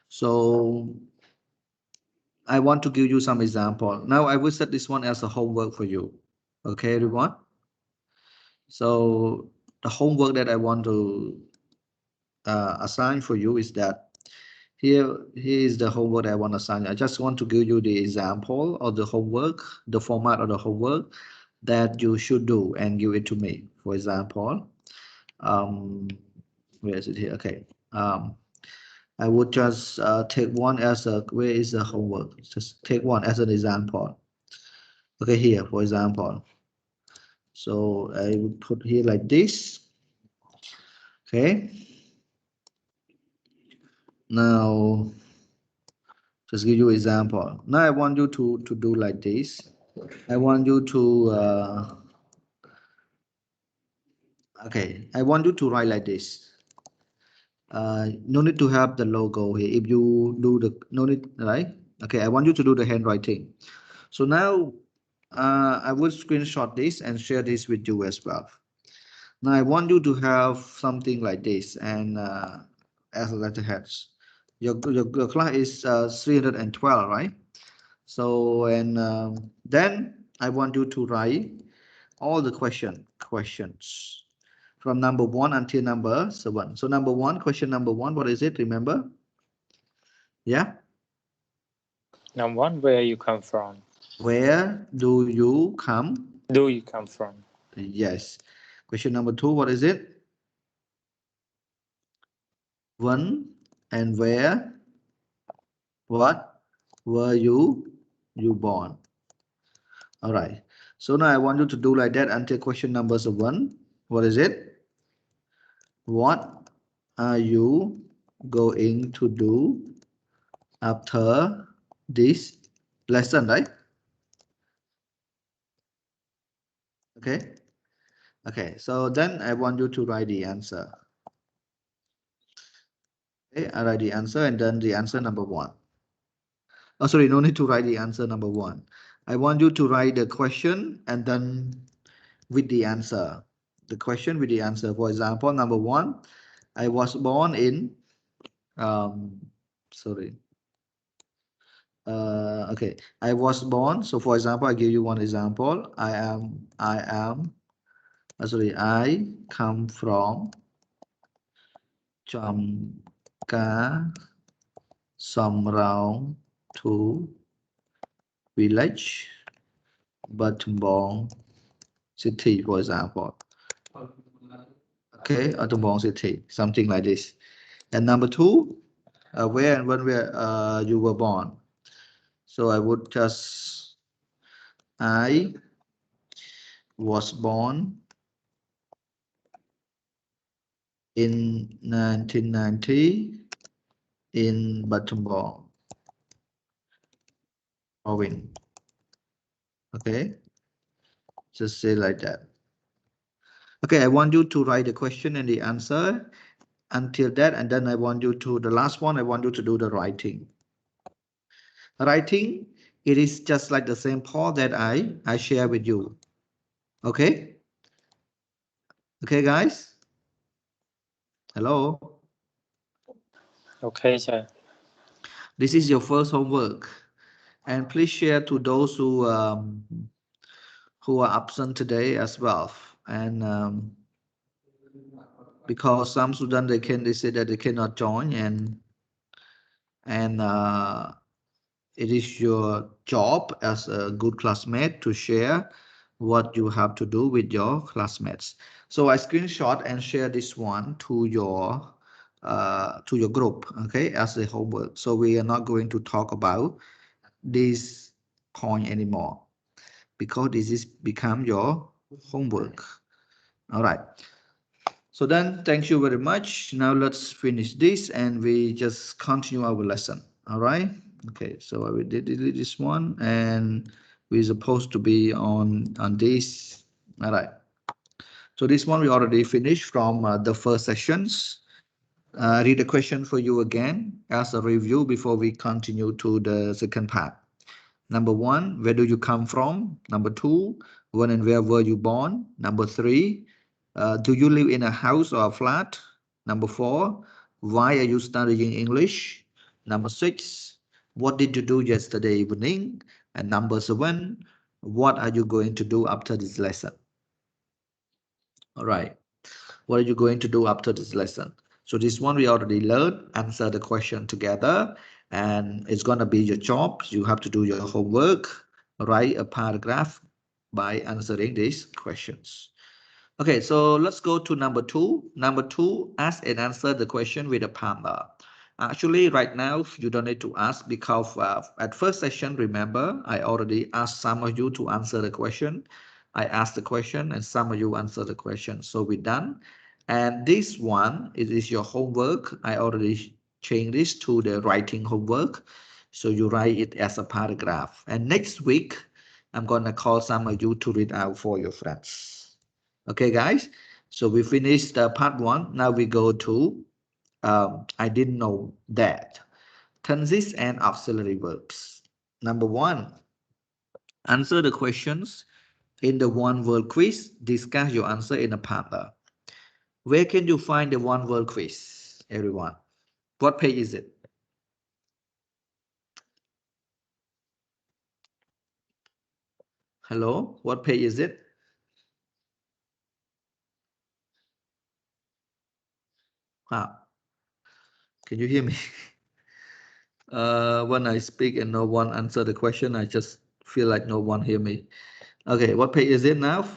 So I want to give you some example. Now I will set this one as a homework for you. Okay, everyone. So the homework that I want to assign for you is that here is the homework I want to assign. I just want to give you the example of the homework, the format of the homework that you should do and give it to me. For example, where is it here? Okay. I would just take one as a, where is the homework? Just take one as an example. Okay, here, for example. So I would put here like this. Okay. Now, just give you example. Now I want you to do like this. I want you to, okay, I want you to write like this. No need to have the logo here. If you do the, no need, right? Okay, I want you to do the handwriting. So now I will screenshot this and share this with you as well. Now I want you to have something like this and as a letterheads. Your class is 312, right? So and then I want you to write all the questions from number 1 until number 7. So number 1, question number 1, what is it? Remember? Yeah. Number 1, where you come from? Where do you come? Do you come from? Yes. Question number 2, what is it? When and where? What were you born? All right. So now I want you to do like that until question number 1. What is it? What are you going to do after this lesson, right? Okay. Okay. So then I want you to write the answer. Okay, I write the answer and then the answer number 1. Oh, sorry, no need to write the answer number 1. I want you to write the question and then with the answer. The question with the answer. For example, number 1, I was born in, sorry. Okay, I was born. So for example, I give you one example. Sorry, I come from Chamka Samrao to village Battambang city, for example. Okay, Battambang city, something like this. And number 2, where and when you were born. So I would just, I was born in 1990 in Battambang province. Okay, just say like that. Okay, I want you to write the question and the answer until that, and then I want you to, the last one, I want you to do the writing. Writing, it is just like the same part that I share with you. Okay? Okay, guys? Hello? Okay, sir. This is your first homework. And please share to those who are absent today as well. And because some students they say that they cannot join, and it is your job as a good classmate to share what you have to do with your classmates. So I screenshot and share this one to your group, okay, as a homework. So we are not going to talk about this point anymore because this is become your homework. All right. So then, thank you very much. Now let's finish this and we just continue our lesson. All right. Okay. So I will delete this one and we're supposed to be on this. All right. So this one we already finished from the first sessions. Read the question for you again as a review before we continue to the second part. Number 1, where do you come from? Number 2, when and where were you born? Number 3, do you live in a house or a flat? Number 4, why are you studying English? Number 6, what did you do yesterday evening? And number 7, what are you going to do after this lesson? All right. What are you going to do after this lesson? So this one we already learned. Answer the question together, and it's going to be your job. You have to do your homework. Write a paragraph by answering these questions. Okay, so let's go to number 2. Number 2, ask and answer the question with a partner. Actually, right now, you don't need to ask because at first session, remember, I already asked some of you to answer the question. I asked the question and some of you answer the question. So we're done. And this one, it is your homework. I already changed this to the writing homework. So you write it as a paragraph. And next week, I'm going to call some of you to read out for your friends. Okay, guys. So we finished part 1. Now we go to I didn't know that. Tenses and auxiliary verbs. Number 1, answer the questions in the one word quiz. Discuss your answer in a partner. Where can you find the one word quiz, everyone? What page is it? Hello, what page is it? Wow. Can you hear me? When I speak and no one answer the question, I just feel like no one hear me. Okay, what page is it now?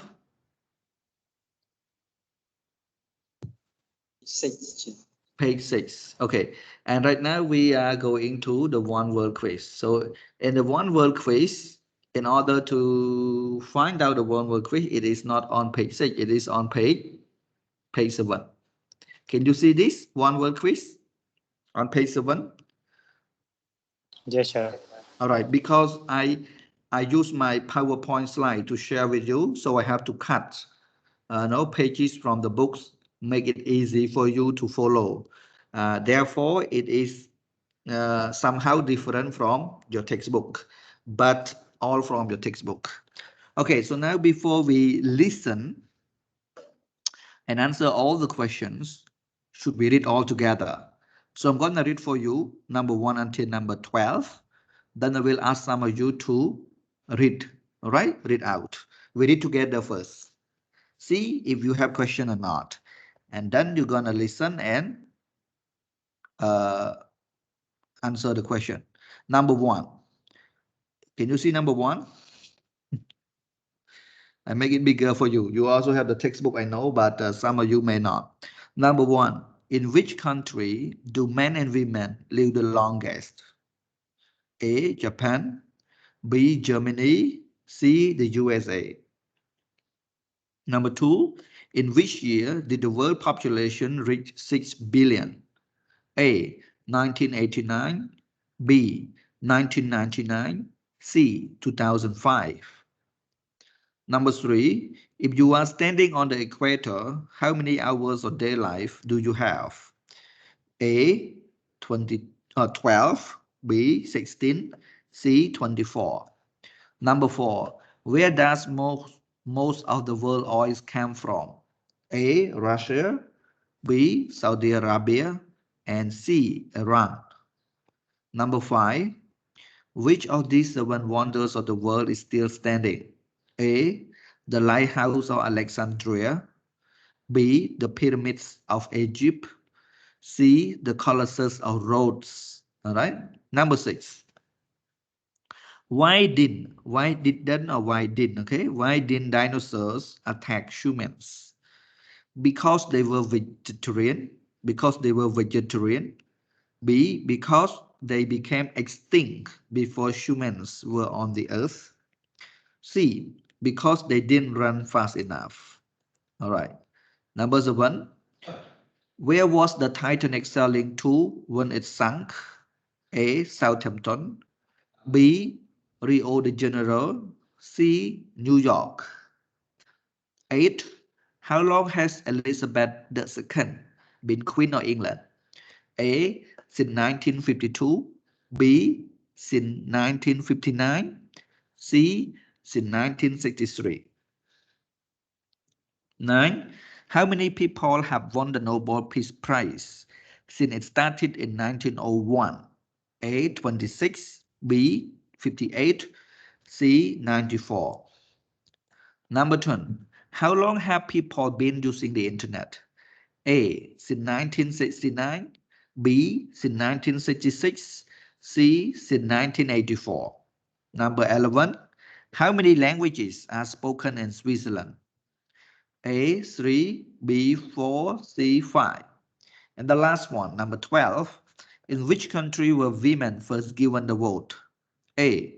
6. Page 6. Okay, and right now we are going to the one word quiz. So in the one word quiz, in order to find out the one word quiz, it is not on page 6, it is on page 7. Can you see this one word quiz on page 7? Yes, sir. All right, because I use my PowerPoint slide to share with you, so I have to cut no pages from the books, make it easy for you to follow. Therefore, it is somehow different from your textbook, but all from your textbook. Okay, so now before we listen and answer all the questions, should we read all together? So I'm going to read for you number 1 until number 12. Then I will ask some of you to read, all right? Read out. We read together first. See if you have question or not. And then you're going to listen and uh, answer the question. Number 1. Can you see number 1? I make it bigger for you. You also have the textbook, I know, but some of you may not. Number 1, in which country do men and women live the longest? A, Japan, B, Germany, C, the USA. Number 2, in which year did the world population reach 6 billion? A, 1989, B, 1999, C, 2005. Number 3, if you are standing on the equator, how many hours of daylight do you have? A, 12, B, 16, C, 24. Number 4, where does most of the world oil come from? A, Russia, B, Saudi Arabia, and C, Iran. Number 5, which of these 7 wonders of the world is still standing? A, the lighthouse of Alexandria, B, the pyramids of Egypt, C, the colossus of Rhodes. All right. Number 6. Why didn't or why didn't, okay? Why didn't dinosaurs attack humans? Because they were vegetarian. Because they were vegetarian. B, because they became extinct before humans were on the earth. C, because they didn't run fast enough. All right. Number 7. Where was the Titanic sailing to when it sank? A, Southampton. B, Rio de Janeiro. C, New York. 8. How long has Elizabeth II been Queen of England? A, since 1952. B, since 1959. C, since 1963. 9. How many people have won the Nobel Peace Prize since it started in 1901? A, 26, B, 58, C, 94. Number 10. How long have people been using the internet? A, since 1969, B, since 1966, C, since 1984. Number 11. How many languages are spoken in Switzerland? A, 3, B, 4, C, 5. And the last one, number 12. In which country were women first given the vote? A,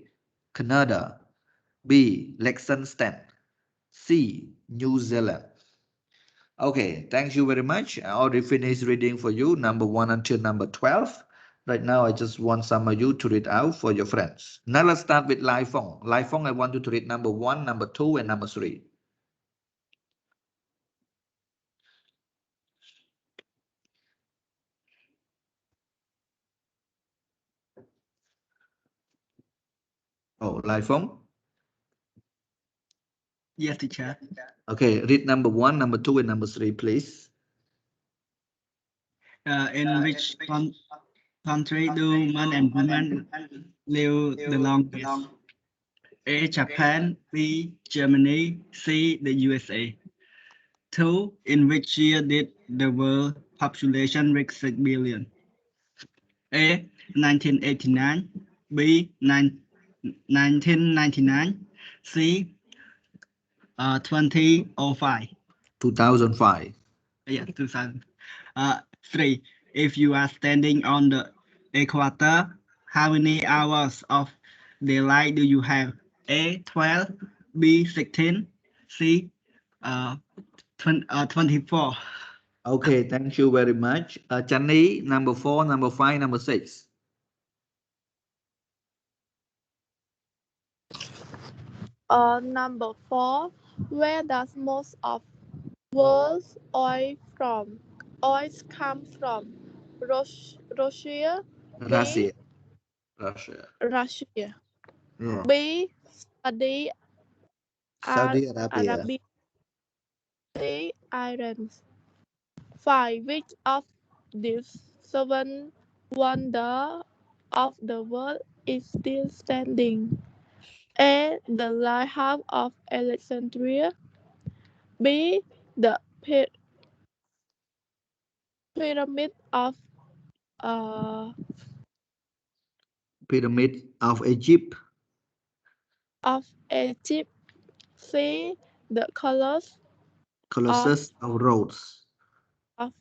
Canada, B, Liechtenstein, C, New Zealand. Okay, thank you very much. I already finished reading for you number 1 until number 12. Right now, I just want some of you to read out for your friends. Now let's start with Lai Fong. Lai Fong, I want you to read number 1, number 2, and number 3. Oh, Lai Fong? Yes, teacher. Okay, read number 1, number 2, and number 3, please. In which country do men and women live the longest? A. Japan, B. Germany, C. the USA. 2. In which year did the world population reach 6 billion? A. 1989, B. 1999, C. 2005. 2005. Yeah, 2000. 3. If you are standing on the equator, how many hours of daylight do you have? A. 12, B. 16, C. 24. Okay, thank you very much. Chani, number 4, number 5, number 6. Number 4. Where does most of world's oil come from? Russia, B. Russia. Russia. Russia, Yeah. B. Saudi Saudi Arabia. Arabia, C. Iran. 5. Which of these 7 wonders of the world is still standing? A. The Lighthouse of Alexandria, B. The Pyramid uh, Pyramid of Egypt. of Egypt, C. The of Colossus of Rhodes.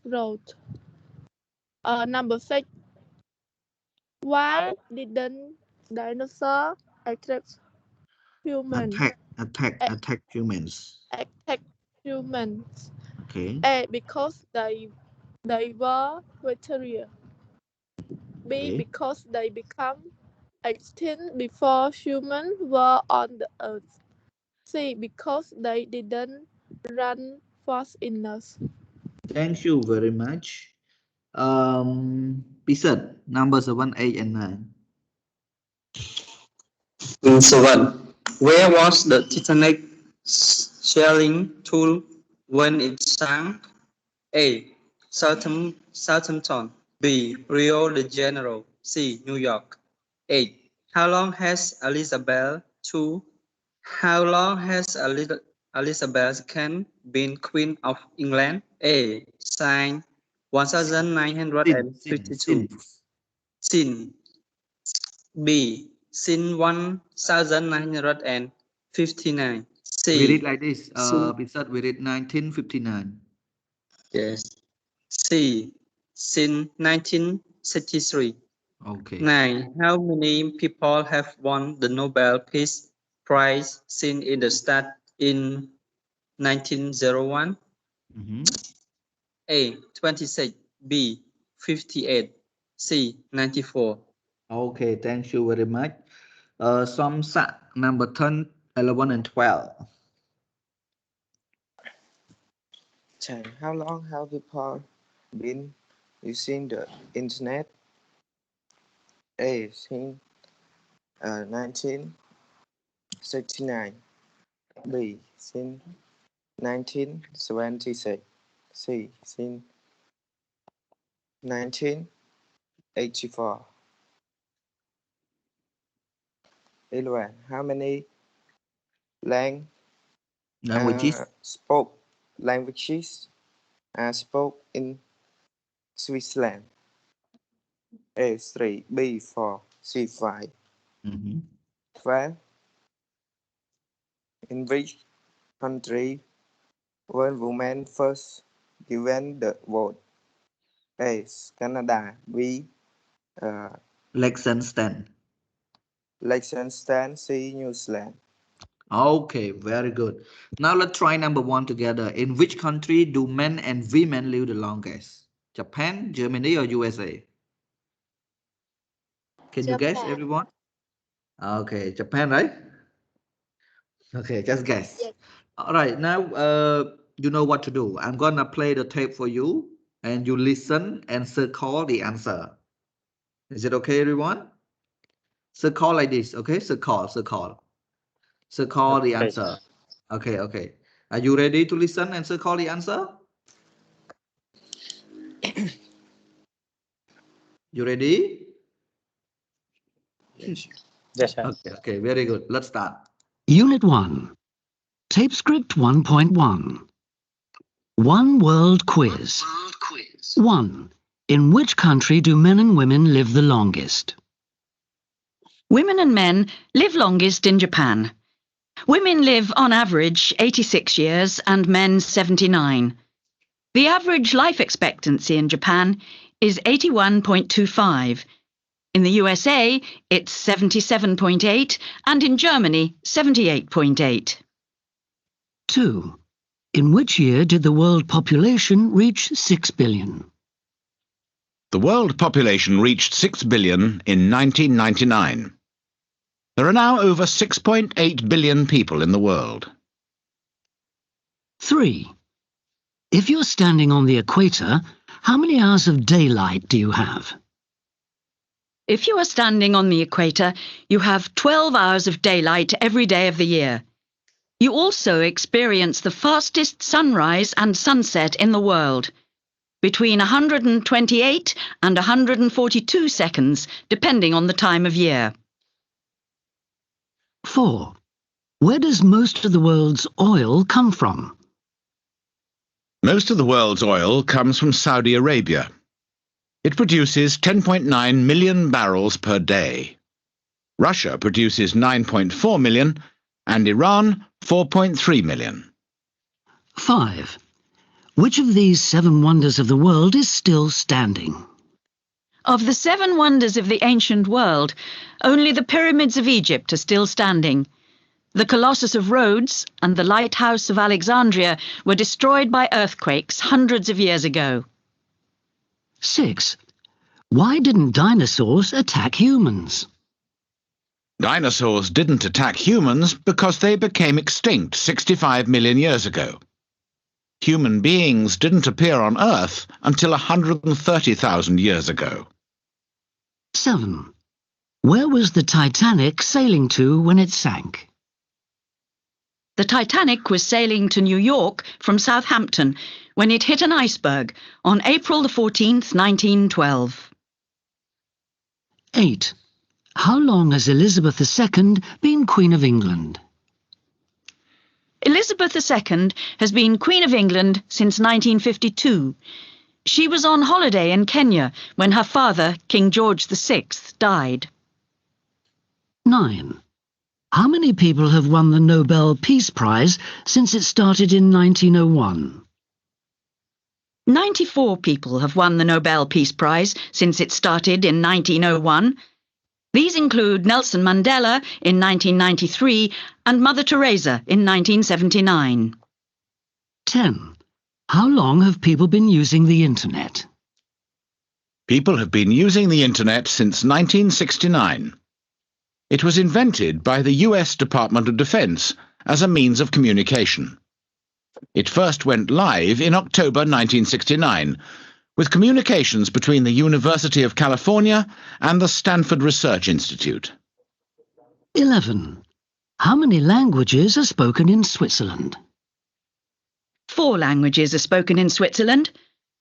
Rhodes. Number 6. Why didn't dinosaur attack human? Attack humans. Attack humans? Okay. A. Because they were vegetarian. B. Okay. Because they become extinct before humans were on the earth. C. Because they didn't run fast enough. Thank you very much. Pizza, number 7, 8, and 9. 7. Where was the Titanic sailing tool when it sank? A. Southampton. B. Rio de Janeiro. C. New York. 8. How long has Elizabeth II? How long has Elizabeth II been Queen of England? A. Since Sin, 1952. Sin. B. Since 1959. We read C. like this. Sin. Pizza, we read 1959. Yes. C. Since 1963. Okay. 9. How many people have won the Nobel Peace Prize since it started in 1901? Mhm. A. 26. B. 58. C. 94. Okay, thank you very much. Samsa, number 10, 11, and 12. How long have people been using the internet? A. Since 1969. B. Since 1976. C. Since 1984. 11. How many lang Languages. languages are spoke in Switzerland? A 3, B 4, C 5. Mhm. 12. In which country were women first given the vote? A. Canada. B. Liechtenstein. Liechtenstein. C. New Zealand. Okay, very good. Now let's try number one together. In which country do men and women live the longest? Japan, Germany, or USA? Can you guess, Japan. everyone? Okay, Japan, right? Okay, just guess. Yes. All right, now you know what to do. I'm gonna play the tape for you, and you listen and circle the answer. Is it okay, everyone? Circle like this, okay? Circle the Okay. answer. Okay, okay. Are you ready to listen and circle the answer? You ready? Yes. Yes, sir. Okay, okay, very good. Let's start. Unit 1. Tape script 1.1. One world quiz. 1. In which country do men and women live the longest? Women and men live longest in Japan. Women live on average 86 years and men 79. The average life expectancy in Japan is 81.25. In the USA, it's 77.8 and in Germany, 78.8. 2. In which year did the world population reach 6 billion? The world population reached 6 billion in 1999. There are now over 6.8 billion people in the world. 3. If you're standing on the equator, how many hours of daylight do you have? If you are standing on the equator, you have 12 hours of daylight every day of the year. You also experience the fastest sunrise and sunset in the world, between 128 and 142 seconds, depending on the time of year. 4. Where does most of the world's oil come from? Most of the world's oil comes from Saudi Arabia. It produces 10.9 million barrels per day. Russia produces 9.4 million and Iran 4.3 million. 5. Which of these 7 wonders of the world is still standing? Of the 7 wonders of the ancient world, only the pyramids of Egypt are still standing. The Colossus of Rhodes and the Lighthouse of Alexandria were destroyed by earthquakes hundreds of years ago. 6. Why didn't dinosaurs attack humans? Dinosaurs didn't attack humans because they became extinct 65 million years ago. Human beings didn't appear on Earth until 130,000 years ago. 7. Where was the Titanic sailing to when it sank? The Titanic was sailing to New York from Southampton when it hit an iceberg on April 14th, 1912. 8. How long has Elizabeth II been Queen of England? Elizabeth II has been Queen of England since 1952. She was on holiday in Kenya when her father, King George VI, died. 9. How many people have won the Nobel Peace Prize since it started in 1901? 94 people have won the Nobel Peace Prize since it started in 1901. These include Nelson Mandela in 1993 and Mother Teresa in 1979. 10. How long have people been using the Internet? People have been using the Internet since 1969. It was invented by the US Department of Defense as a means of communication. It first went live in October 1969, with communications between the University of California and the Stanford Research Institute. 11. How many languages are spoken in Switzerland? 4 languages are spoken in Switzerland: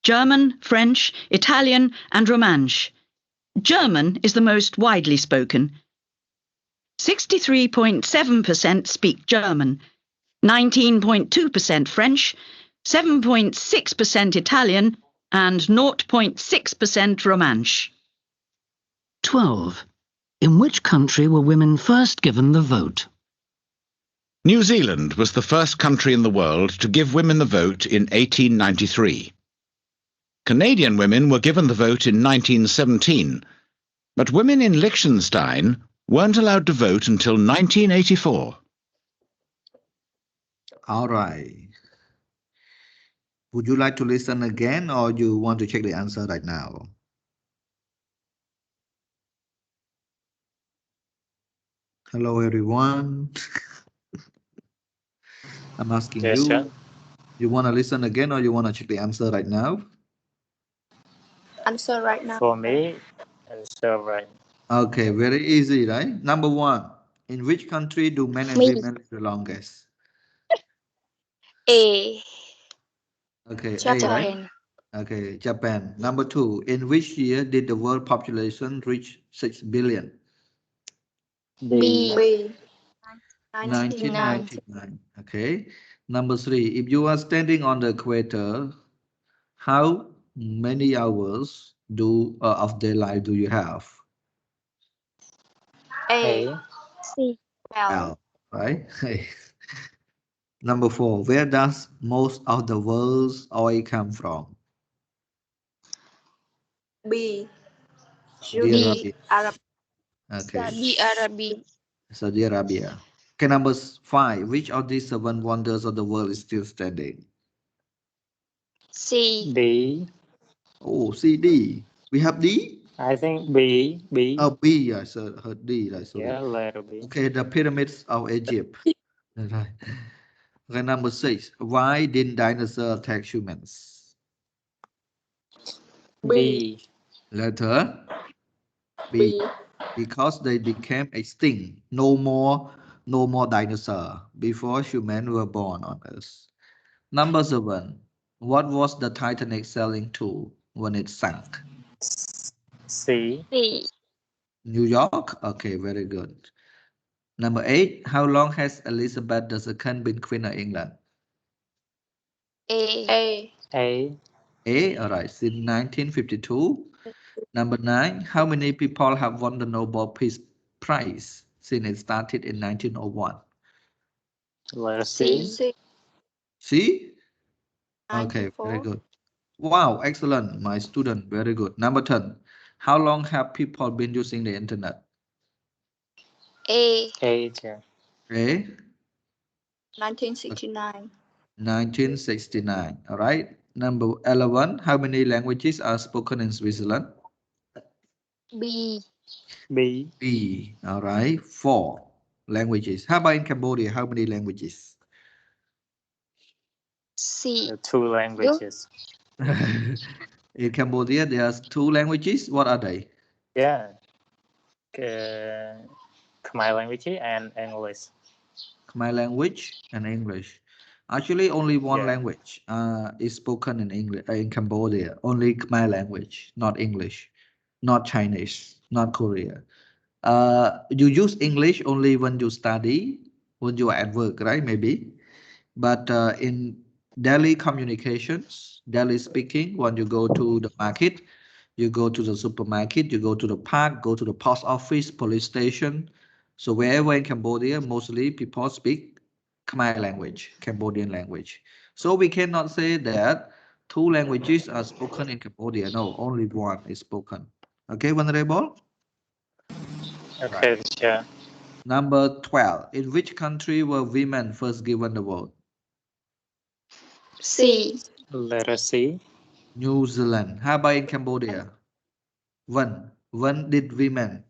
German, French, Italian and Romansh. German is the most widely spoken. 63.7% speak German, 19.2% French, 7.6% Italian, and 0.6% Romansh. 12. In which country were women first given the vote? New Zealand was the first country in the world to give women the vote in 1893. Canadian women were given the vote in 1917, but women in Liechtenstein weren't allowed to vote until 1984. All right. Would you like to listen again or you want to check the answer right now? Hello, everyone. I'm asking Yes, you. sir. You want to listen again or you want to check the answer right now? Answer right now. For me, answer right. Okay, very easy, right? Number 1. In which country do men and Me. women live the longest? A. Okay, A, right? Japan. Okay, Japan. Number 2. In which year did the world population reach 6 billion? B. B. 1999. Okay. Number 3. If you are standing on the equator, how many hours of daylight do you have? A. C. L, right? Number 4. Where does most of the world's oil come from? B. Saudi Arabia. Arab. Okay. Saudi Arabia. Saudi Arabia. Okay, number 5. Which of these 7 wonders of the world is still standing? C. B. Oh, C, D. We have D? I think B. B. Oh, B. I heard D. Right, sorry. Yeah, letter B. Okay, the pyramids of Egypt. Right. Okay, number 6. Why didn't dinosaurs attack humans? B. Letter B. B. Because they became extinct. No more dinosaur before humans were born on Earth. Number 7. What was the Titanic sailing to when it sank? C. C. New York? Okay, very good. Number 8. How long has Elizabeth II been Queen of England? A. A. A. A, all right, since 1952. Number 9. How many people have won the Nobel Peace Prize since it started in 1901? Letter C. C. See? Okay, 94. very good. Wow, excellent, my student, very good. Number 10. How long have people been using the internet? A. A. Sir. A, 1969. 1969, all right. Number 11. How many languages are spoken in Switzerland? B. B. B, all right. 4 languages. How about in Cambodia? How many languages? C. 2 languages. In Cambodia, there's 2 languages. What are they? Yeah. Khmer language and English. Khmer language and English. Actually, only one Yeah. language is spoken in English in Cambodia. Only Khmer language, not English, not Chinese, not Korea. You use English only when you study, when you are at work, right? Maybe. But in daily communications, daily speaking, when you go to the market, you go to the supermarket, you go to the park, go to the post office, police station. So wherever in Cambodia, mostly people speak Khmer language, Cambodian language. So we cannot say that 2 languages are spoken in Cambodia. No, only one is spoken. Okay, Venerable? Okay, Right. sure. Number 12. In which country were women first given the vote? C. Letter C. New Zealand. How about in Cambodia? When did women?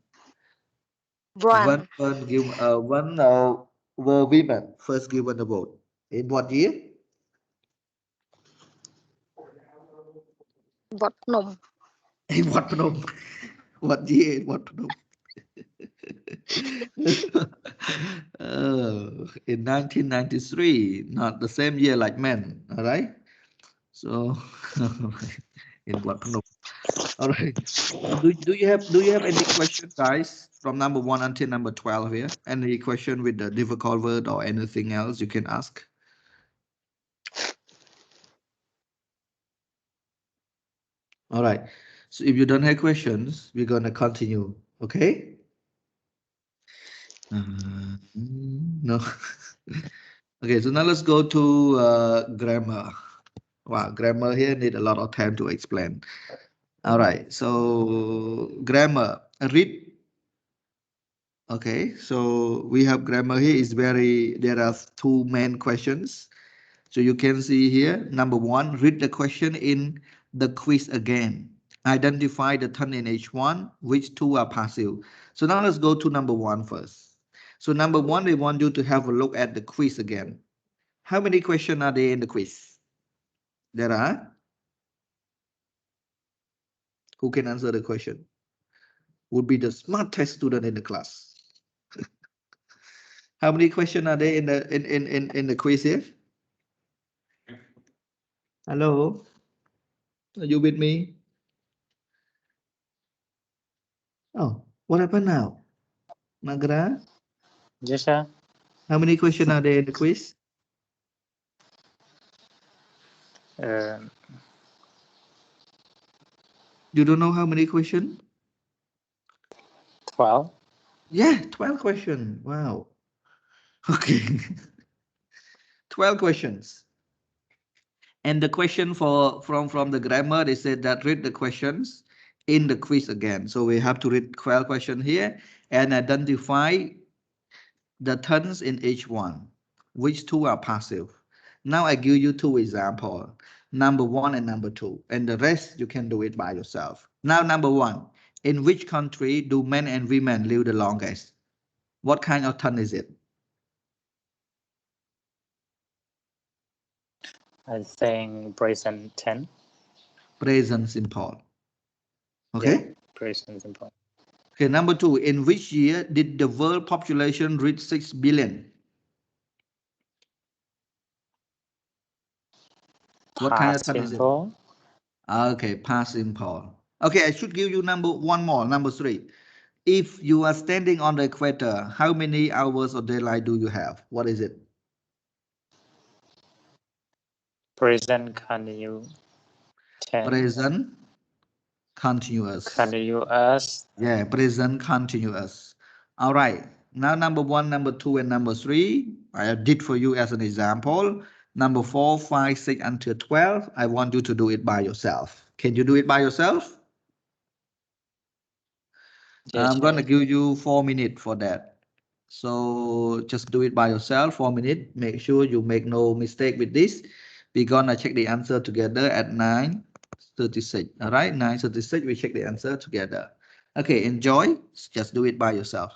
One. When were women first given the vote? In what year? Vật Nùng. In what Phnom? What year? In what Phnom? In 1993, not the same year like men. All right. So in what Phnom? All right. Do you have any question, guys, from number 1 until number 12 here? Any question with the difficult word or anything else you can ask? All right. So if you don't have questions, we're gonna continue. Okay? No. Okay, so now let's go to grammar. Wow, grammar here need a lot of time to explain. All right, so grammar, read. Okay, so we have grammar here is there are two main questions. So you can see here, number 1, read the question in the quiz again. Identify the turn in H1, which two are passive. So now let's go to number 1 first. So number 1, we want you to have a look at the quiz again. How many questions are there in the quiz? There are? Who can answer the question? Would be the smartest student in the class. How many questions are there in the quiz here? Hello? Are you with me? Oh, what happened now? Nagra? Yes, sir. How many questions are there in the quiz? Uh, You don't know how many questions? 12. Yeah, 12 questions. Wow. Okay. 12 questions. And the question from the grammar, they said that read the questions in the quiz again. So we have to read 12 questions here and identify the turns in each one, which two are passive. Now I give you two examples, number 1 and number 2, and the rest you can do it by yourself. Now, number 1, in which country do men and women live the longest? What kind of turn is it? I think present 10. Present simple. Yeah, Okay. present simple. Okay. Number 2, in which year did the world population reach 6 billion? What kind of Past turn is it? simple. Okay, past simple. Okay, I should give you one more, number 3. If you are standing on the equator, how many hours of daylight do you have? What is it? Present continuous. 10. Present continuous. Continuous. Yeah, present continuous. All right. Now, number 1, number 2, and number 3, I did for you as an example. Number 4, 5, 6, until 12, I want you to do it by yourself. Can you do it by yourself? Yes, I'm going to give you 4 minutes for that. So just do it by yourself, 4 minutes. Make sure you make no mistake with this. We're going to check the answer together at 9:36. All right, 9:36, we check the answer together. Okay, enjoy. Just do it by yourself.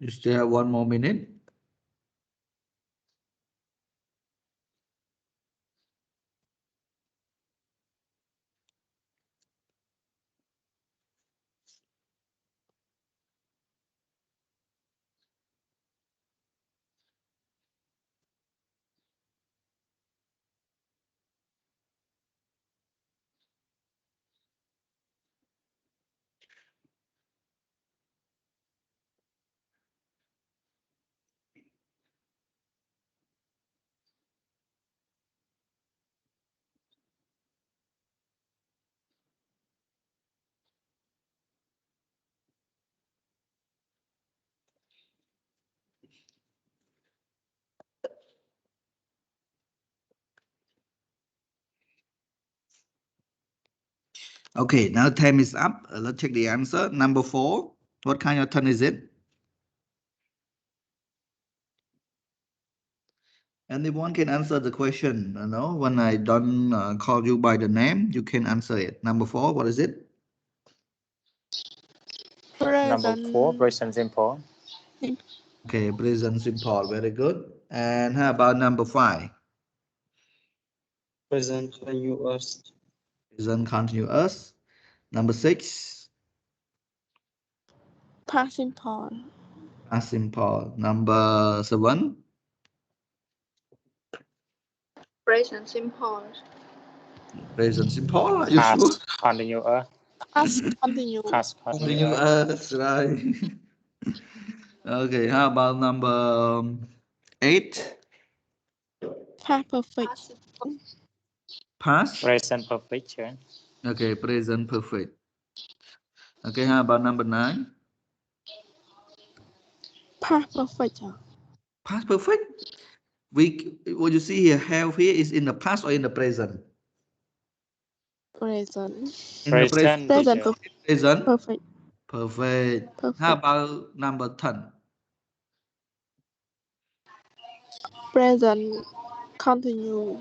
You still have 1 more minute. Okay, now time is up. Let's check the answer. Number 4. What kind of turn is it? Anyone can answer the question. You know, when I don't call you by the name, you can answer it. Number 4, what is it? Number 4, present simple. Okay, present simple. Very good. And how about number 5? Present continuous. Present continuous. Number 6. Past simple. Past simple. Number 7. Present simple. Present simple. Are you sure? Past continuous. Past continuous. Past continuous. Continuous, right? Okay, how about number 8? Past perfect. Past. Present perfect. Yeah. Okay, present perfect. Okay, how about number 9? Past perfect. Past perfect. What you see here, have here is in the past or in the present? Present. In the present. Present teacher. perfect. Present. Perfect. Perfect. How Perfect. about number 10? Present continue.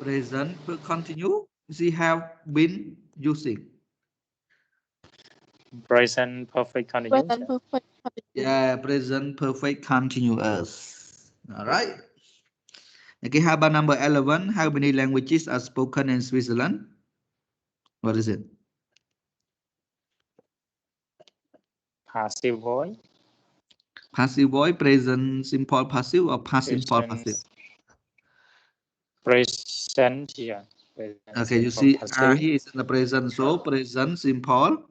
Present will continue. She have been using. Present perfect continuous. Present perfect continue. Yeah, present perfect continuous. All right. Okay, how about number 11? How many languages are spoken in Switzerland? What is it? Passive voice. Passive voice, present simple passive, or past simple passive? Present. Yeah. Present Okay, you simple see, passive. here is in the present, so present simple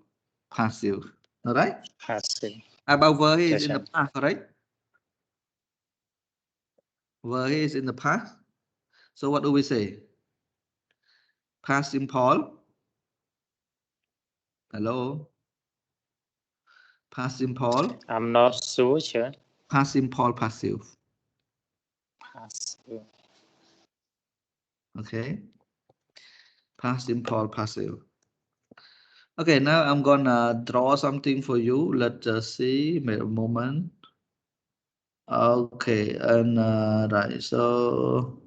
passive. All right. Passive. How about verb here is in the Present. past, all right? Verb here is in the past. So what do we say? Past simple. Hello. Past simple. I'm not sure. Sure. Past simple passive. Passive. Okay. Past simple passive. Okay, now I'm gonna draw something for you. Let's just see. Wait a moment. Okay, and right. So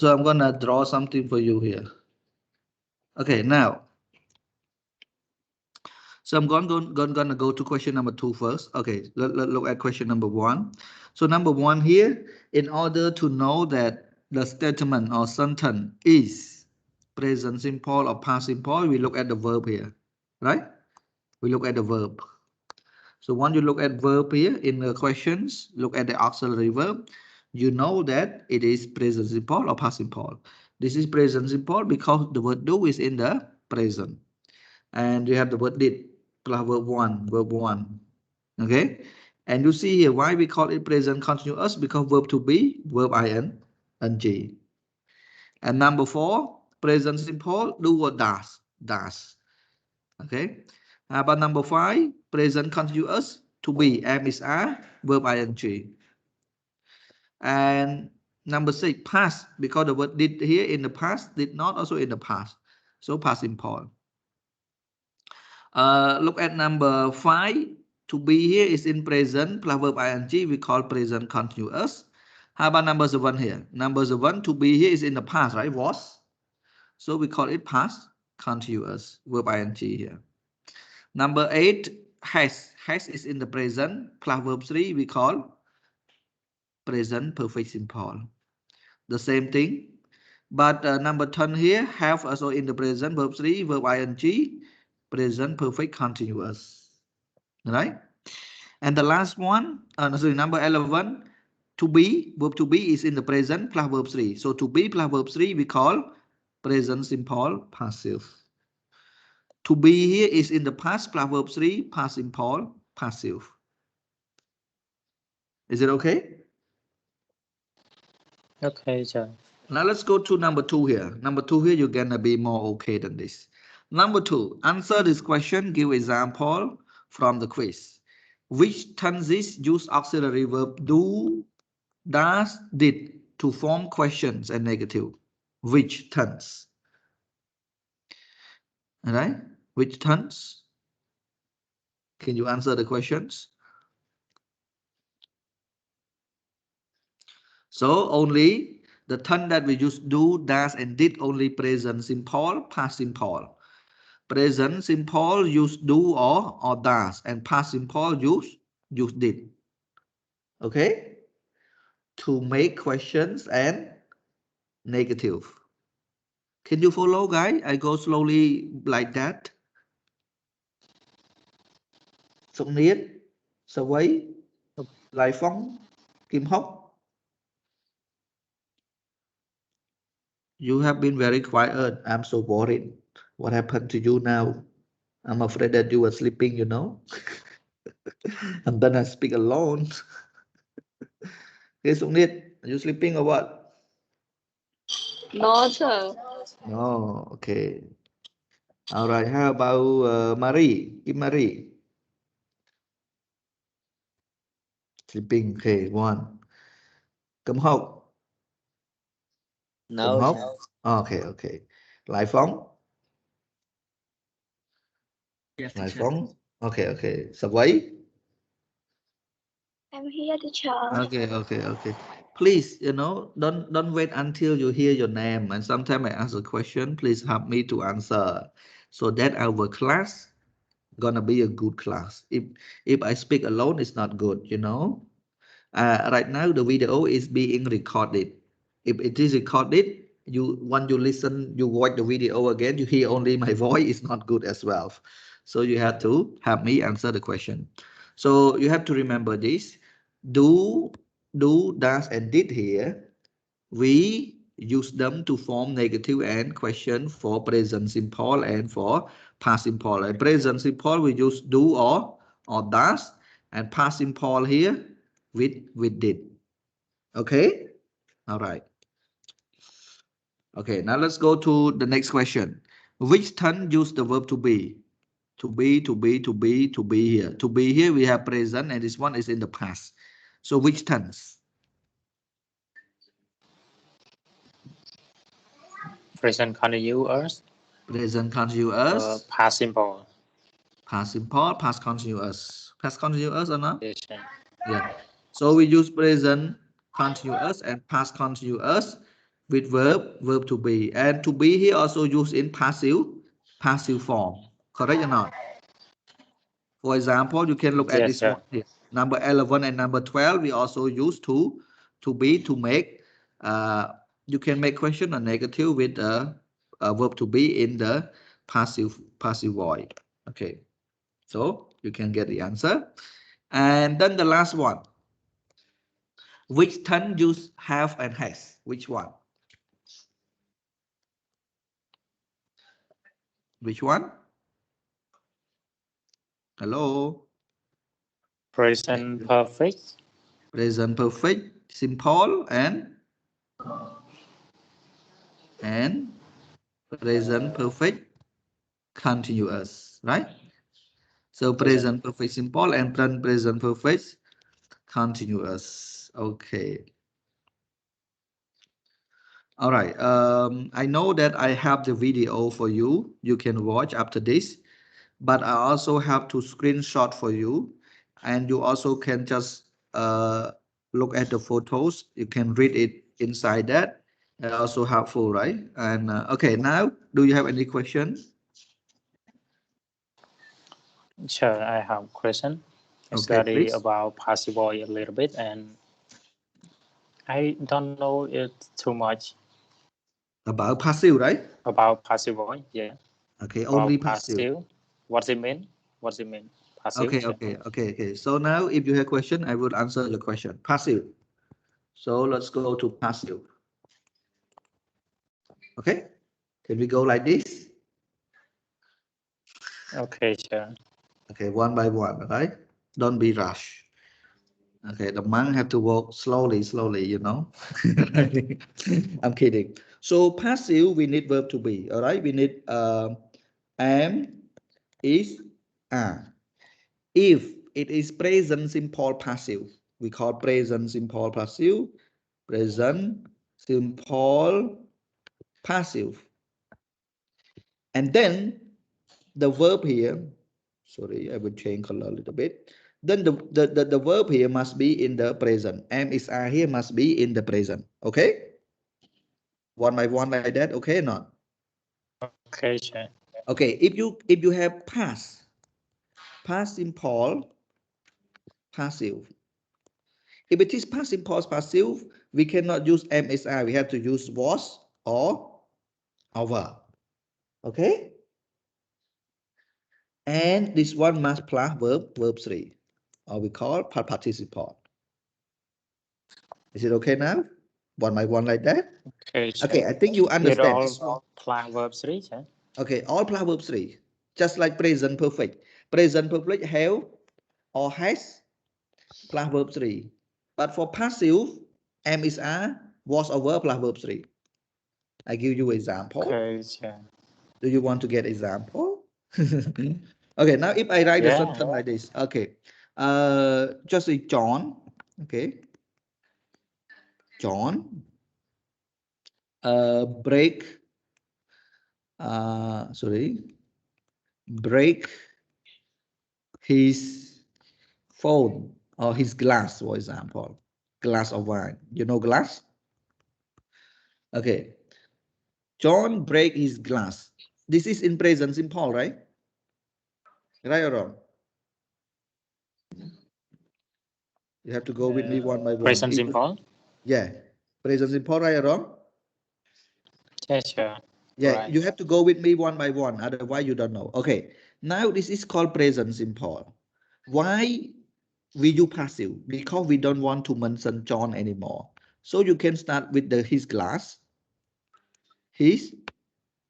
I'm gonna draw something for you here. Okay, now. So I'm gonna go to question number 2 first. Okay, let's look at question number 1. So number 1 here, in order to know that the statement or sentence is present simple or past simple, we look at the verb here, right? We look at the verb. So once you look at verb here in the questions, look at the auxiliary verb, you know that it is present simple or past simple. This is present simple because the word do is in the present. And you have the word did plus verb 1. Okay. And you see here why we call it present continuous, because verb to be, verb ing. And number 4, present simple, do what does. Okay. How about number 5, present continuous, to be, am is are, verb ing. And number 6, past, because the word did here in the past, did not also in the past. So past simple. Look at number 5. To be here is in present plus verb ing. We call present continuous. How about number 7 here? Number 7, to be here is in the past, right? Was. So we call it past continuous, verb ing here. Number 8, has is in the present plus verb 3 we call present perfect simple. The same thing. But number 10 here, have also in the present verb 3, verb ing, present perfect continuous. Right? And the last one, sorry, number 11, to be, verb to be is in the present plus verb 3. So to be plus verb 3 we call present simple passive. To be here is in the past plus verb 3, past simple passive. Is it okay? Okay, sir. Now let's go to number 2 here. Number 2 here, you're gonna be more okay than this. Number 2, answer this question, give example from the quiz. Which tenses use auxiliary verb do, does, did to form questions and negative? Which tense? All right? Which tense? Can you answer the questions? So only the tense that we use do, does, and did only present simple, past simple. Present simple use do or does, and past simple use did. Okay? To make questions and negative. Can you follow, guys? I go slowly like that. Xuân Niết, Sơ Vấy, Lai Phong, Kim Hốc. You have been very quiet. I'm so worried. What happened to you now? I'm afraid that you were sleeping, you know. And then I speak alone. Hey, Xuân Niết, are you sleeping or what? No, sir. No, okay. All right. How about Marie? Kim Marie. Sleeping. Okay, one. Cấm Hậu. Cấm No, Hậu. sir. Okay, okay. Lai Phong. Yes, Lai teacher. Phong. Okay, okay. Sơ Vấy. I'm here, teacher. Okay, okay, okay. Please, you know, don't wait until you hear your name. And sometimes I ask a question. Please help me to answer, so that our class gonna be a good class. If I speak alone, it's not good, you know. Right now the video is being recorded. If it is recorded, when you listen, you watch the video again, you hear only my voice, is not good as well. So you have to help me answer the question. So you have to remember this. Do, does, and did here, we use them to form negative and question for present simple and for past simple. And present simple we use do or does, and past simple here with did. Okay, all right. Okay, now let's go to the next question. Which tense use the verb to be? To be, to be, to be, to be here. To be here we have present, and this one is in the past. So which tense? Present continuous. Present continuous. Past simple. Past simple, past continuous. Past continuous or not? Yes, sir. Yeah. So we use present continuous and past continuous with verb to be. And to be here also used in passive form. Correct or not? For example, you can look at Yes, this sir. one here. Number 11 and number 12, we also use to be to make. You can make question or negative with a verb to be in the passive void. Okay. So you can get the answer. And then the last one. Which tense use have and has? Which one? Which one? Hello? Present perfect. Present perfect, simple, and present perfect continuous, right? So present perfect simple and present perfect continuous. Okay. All right. I know that I have the video for you. You can watch after this, but I also have to screenshot for you, and you also can just look at the photos. You can read it inside that. Also helpful, right? And okay, now do you have any questions? Sure, I have a question. I Okay, study please. about passive voice a little bit, and I don't know it too much About passive, right? about passive voice. Yeah, Okay, about only passive. passive. What's it mean? What's it mean? Passive. Okay, Sure. okay. So now if you have question, I would answer the question. Passive. So let's go to passive. Okay, can we go like this? Okay, sure. Okay, one by one, right? Don't be rush. Okay, the monk have to walk slowly, you know. I'm kidding. So passive, we need verb to be. All right, we need am, is, are. If it is present simple passive, we call present simple passive, present simple passive. And then the verb here, sorry, I will change color a little bit. Then the verb here must be in the present. Am is are here must be in the present. Okay? One by one like that, okay or not? Okay, sure. Okay, if you have past simple passive. If it is past simple passive, we cannot use am is are. We have to use was or over. Okay? And this one must plus verb 3. Or we call past participle. Is it okay now? One by one like that? Okay, sure. Okay, I think you It understand this one. all plan verb 3, sure. Okay, all plus verb 3. Just like present perfect. Present perfect have or has plus verb 3. But for passive, am is are, was or were plus verb 3. I give you example. Okay, sure. Do you want to get example? Okay, now if I write a Yeah. sentence like this, okay. Just say John, okay. John break break his phone or his glass, for example, glass of wine. You know glass? Okay. John break his glass. This is in present simple, right? Right or wrong? You have to go with me one by one. Present simple. Yeah. Present simple, right or wrong? Yeah, sure. Yeah, Right. you have to go with me one by one. Otherwise, you don't know. Okay. Now this is called present simple. Why we use passive? Because we don't want to mention John anymore. So you can start with the his glass. His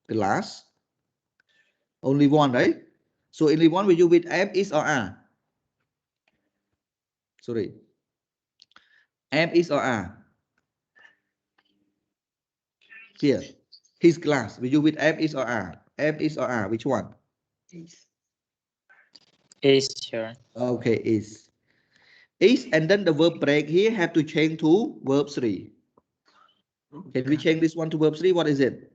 glass. Only one, right? So only one we use with am, is, or are. Sorry. Am, is, or are. Here. His glass. We use with am, is, or are. Am, is, or are. Which one? Is, sure. Okay, is. Is, and then the verb break here have to change to verb 3. Can we change this one to verb 3? What is it?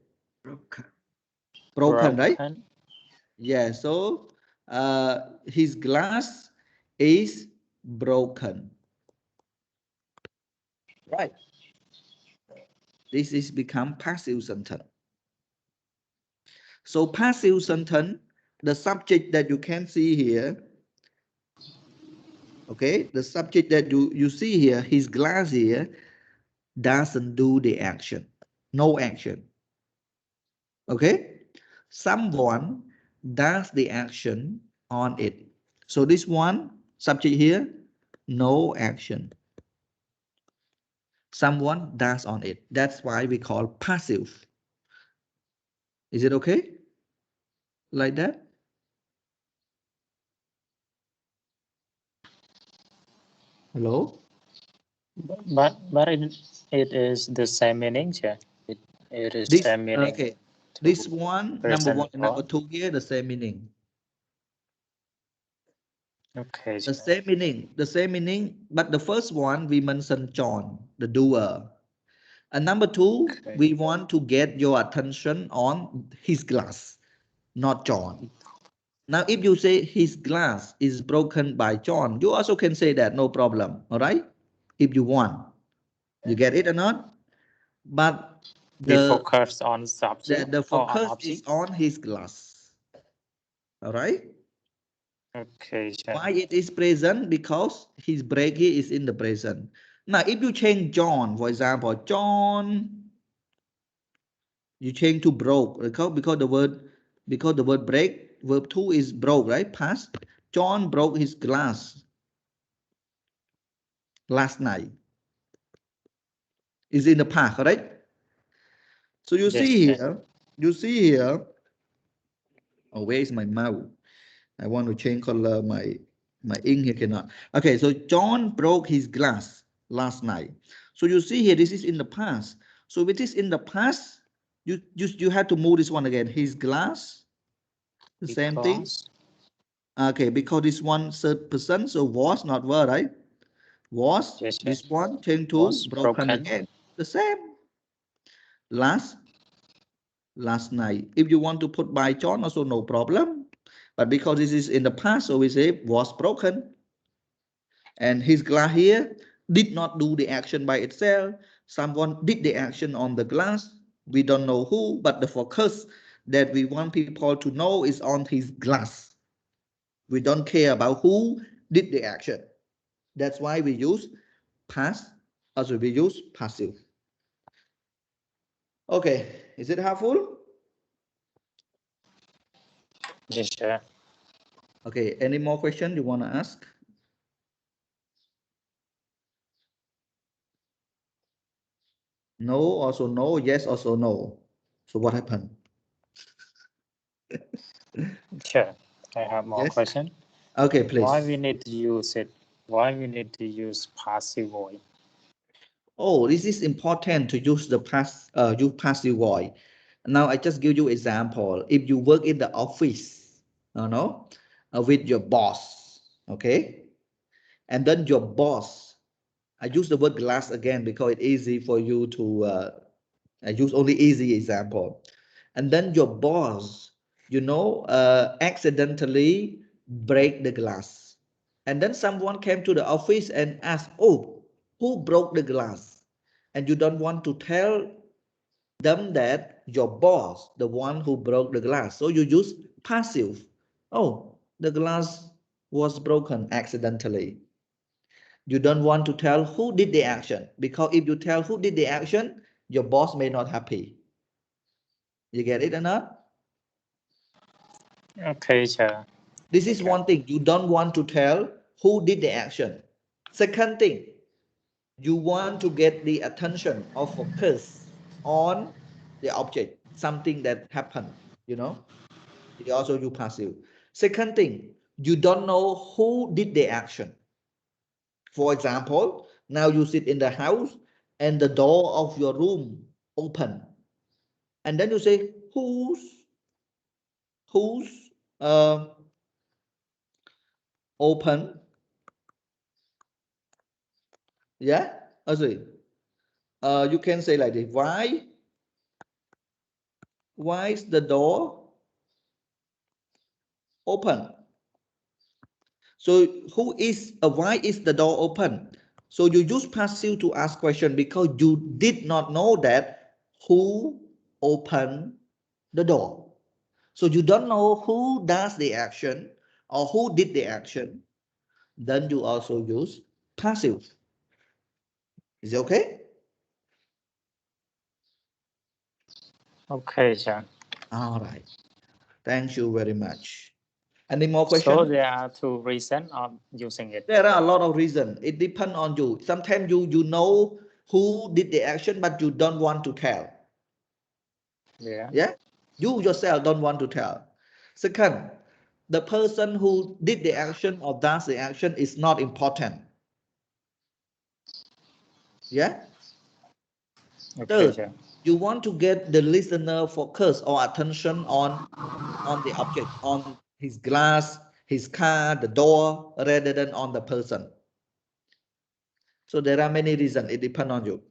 Broken, right? Yeah, so his glass is broken. Right. This is become passive sentence. So passive sentence, the subject that you can see here, okay, the subject that you see here, his glass here, doesn't do the action. No action. Okay? Someone does the action on it. So this one, subject here, no action. Someone does on it. That's why we call passive. Is it okay? Like that? Hello? But it is the same meaning, sure. It is This, same meaning. okay. This one, number one and number two here, the same meaning. Okay. The same meaning, but the first one we mentioned John, the doer. And number two, Okay. we want to get your attention on his glass, not John. Now, if you say his glass is broken by John, you also can say that, no problem, all right? If you want. You get it or not? But We focus on subject the or on focus object. is on his glass. All right? Okay, sir. Why it is present? Because his break here is in the present. Now, if you change John, for example, John, you change to broke because the word break, verb 2 is broke, right? Past. John broke his glass last night. Is in the past, right? So you Yes, see sir. here, you see here. Oh, where is my mouse? I want to change color. My ink here cannot. Okay, so John broke his glass last night. So you see here, this is in the past. So if it is in the past, you have to move this one again. His glass, the same thing. Because Okay, because this one third person, so was not were, right? Was yes, sir. this one change to Was broken broken. again. The same. Last night. If you want to put by John, also no problem. But because this is in the past, so we say was broken. And his glass here did not do the action by itself. Someone did the action on the glass. We don't know who, but the focus that we want people to know is on his glass. We don't care about who did the action. That's why we use past, also we use passive. Okay, is it helpful? Yes, sir. Okay, any more questions you want to ask? No, also no, yes, also no. So what happened? Sure. I have more Yes. question. Okay, Why please. we need to use it? Why we need to use passive voice? Oh, this is important to use the use passive voice. Now I just give you example. If you work in the office, with your boss, okay, and then your boss, I use the word glass again because it's easy for you to I use only easy example. And then your boss, accidentally break the glass. And then someone came to the office and asked, oh, who broke the glass? And you don't want to tell them that your boss, the one who broke the glass. So you use passive. Oh, the glass was broken accidentally. You don't want to tell who did the action because if you tell who did the action, your boss may not happy. You get it or not? Okay, sir. This is Okay. one thing. You don't want to tell who did the action. Second thing, you want to get the attention or focus on the object, something that happened, You also use passive. Second thing, you don't know who did the action. For example, now you sit in the house and the door of your room open. And then you say, who's uh, open? Yeah, see. You can say like this. Why is the door open? So why is the door open? So you use passive to ask question because you did not know that who opened the door. So you don't know who does the action or who did the action. Then you also use passive. Is it okay? Okay, sir. All right. Thank you very much. Any more So questions? there are two reasons of using it. There are a lot of reasons. It depends on you. Sometimes you know who did the action, but you don't want to tell. Yeah. Yeah? You yourself don't want to tell. Second, the person who did the action or does the action is not important. Yeah? Okay, Third, sir. you want to get the listener focus or attention on the object, on his glass, his car, the door, rather than on the person. So there are many reasons. It depends on you.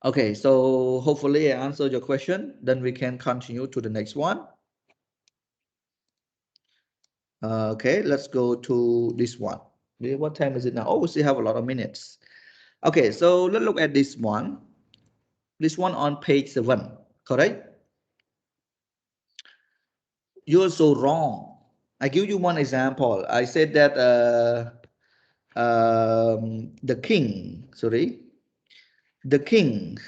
Okay, so hopefully I answered your question. Then we can continue to the next one. Okay, let's go to this one. What time is it now? Oh, we still have a lot of minutes. Okay, so let's look at this one. This one on page 7, correct? You're so wrong. I give you one example. I said that the king, sorry, the king.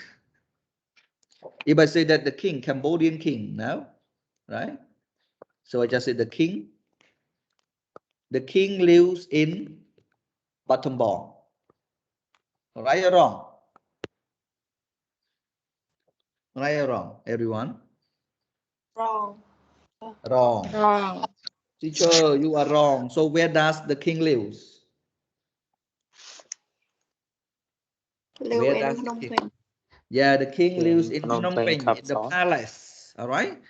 If I say that the king, Cambodian king, now, right? So I just said the king. The king lives in Battambang. Right or wrong? Right or wrong, everyone? Wrong. Wrong. Wrong. Teacher, you are wrong. So where does the king live? Live Where in does the Phnom king? Penh. Yeah, the king lives in in Phnom Phnom Penh Penh, Tháp in the Son. palace. All right.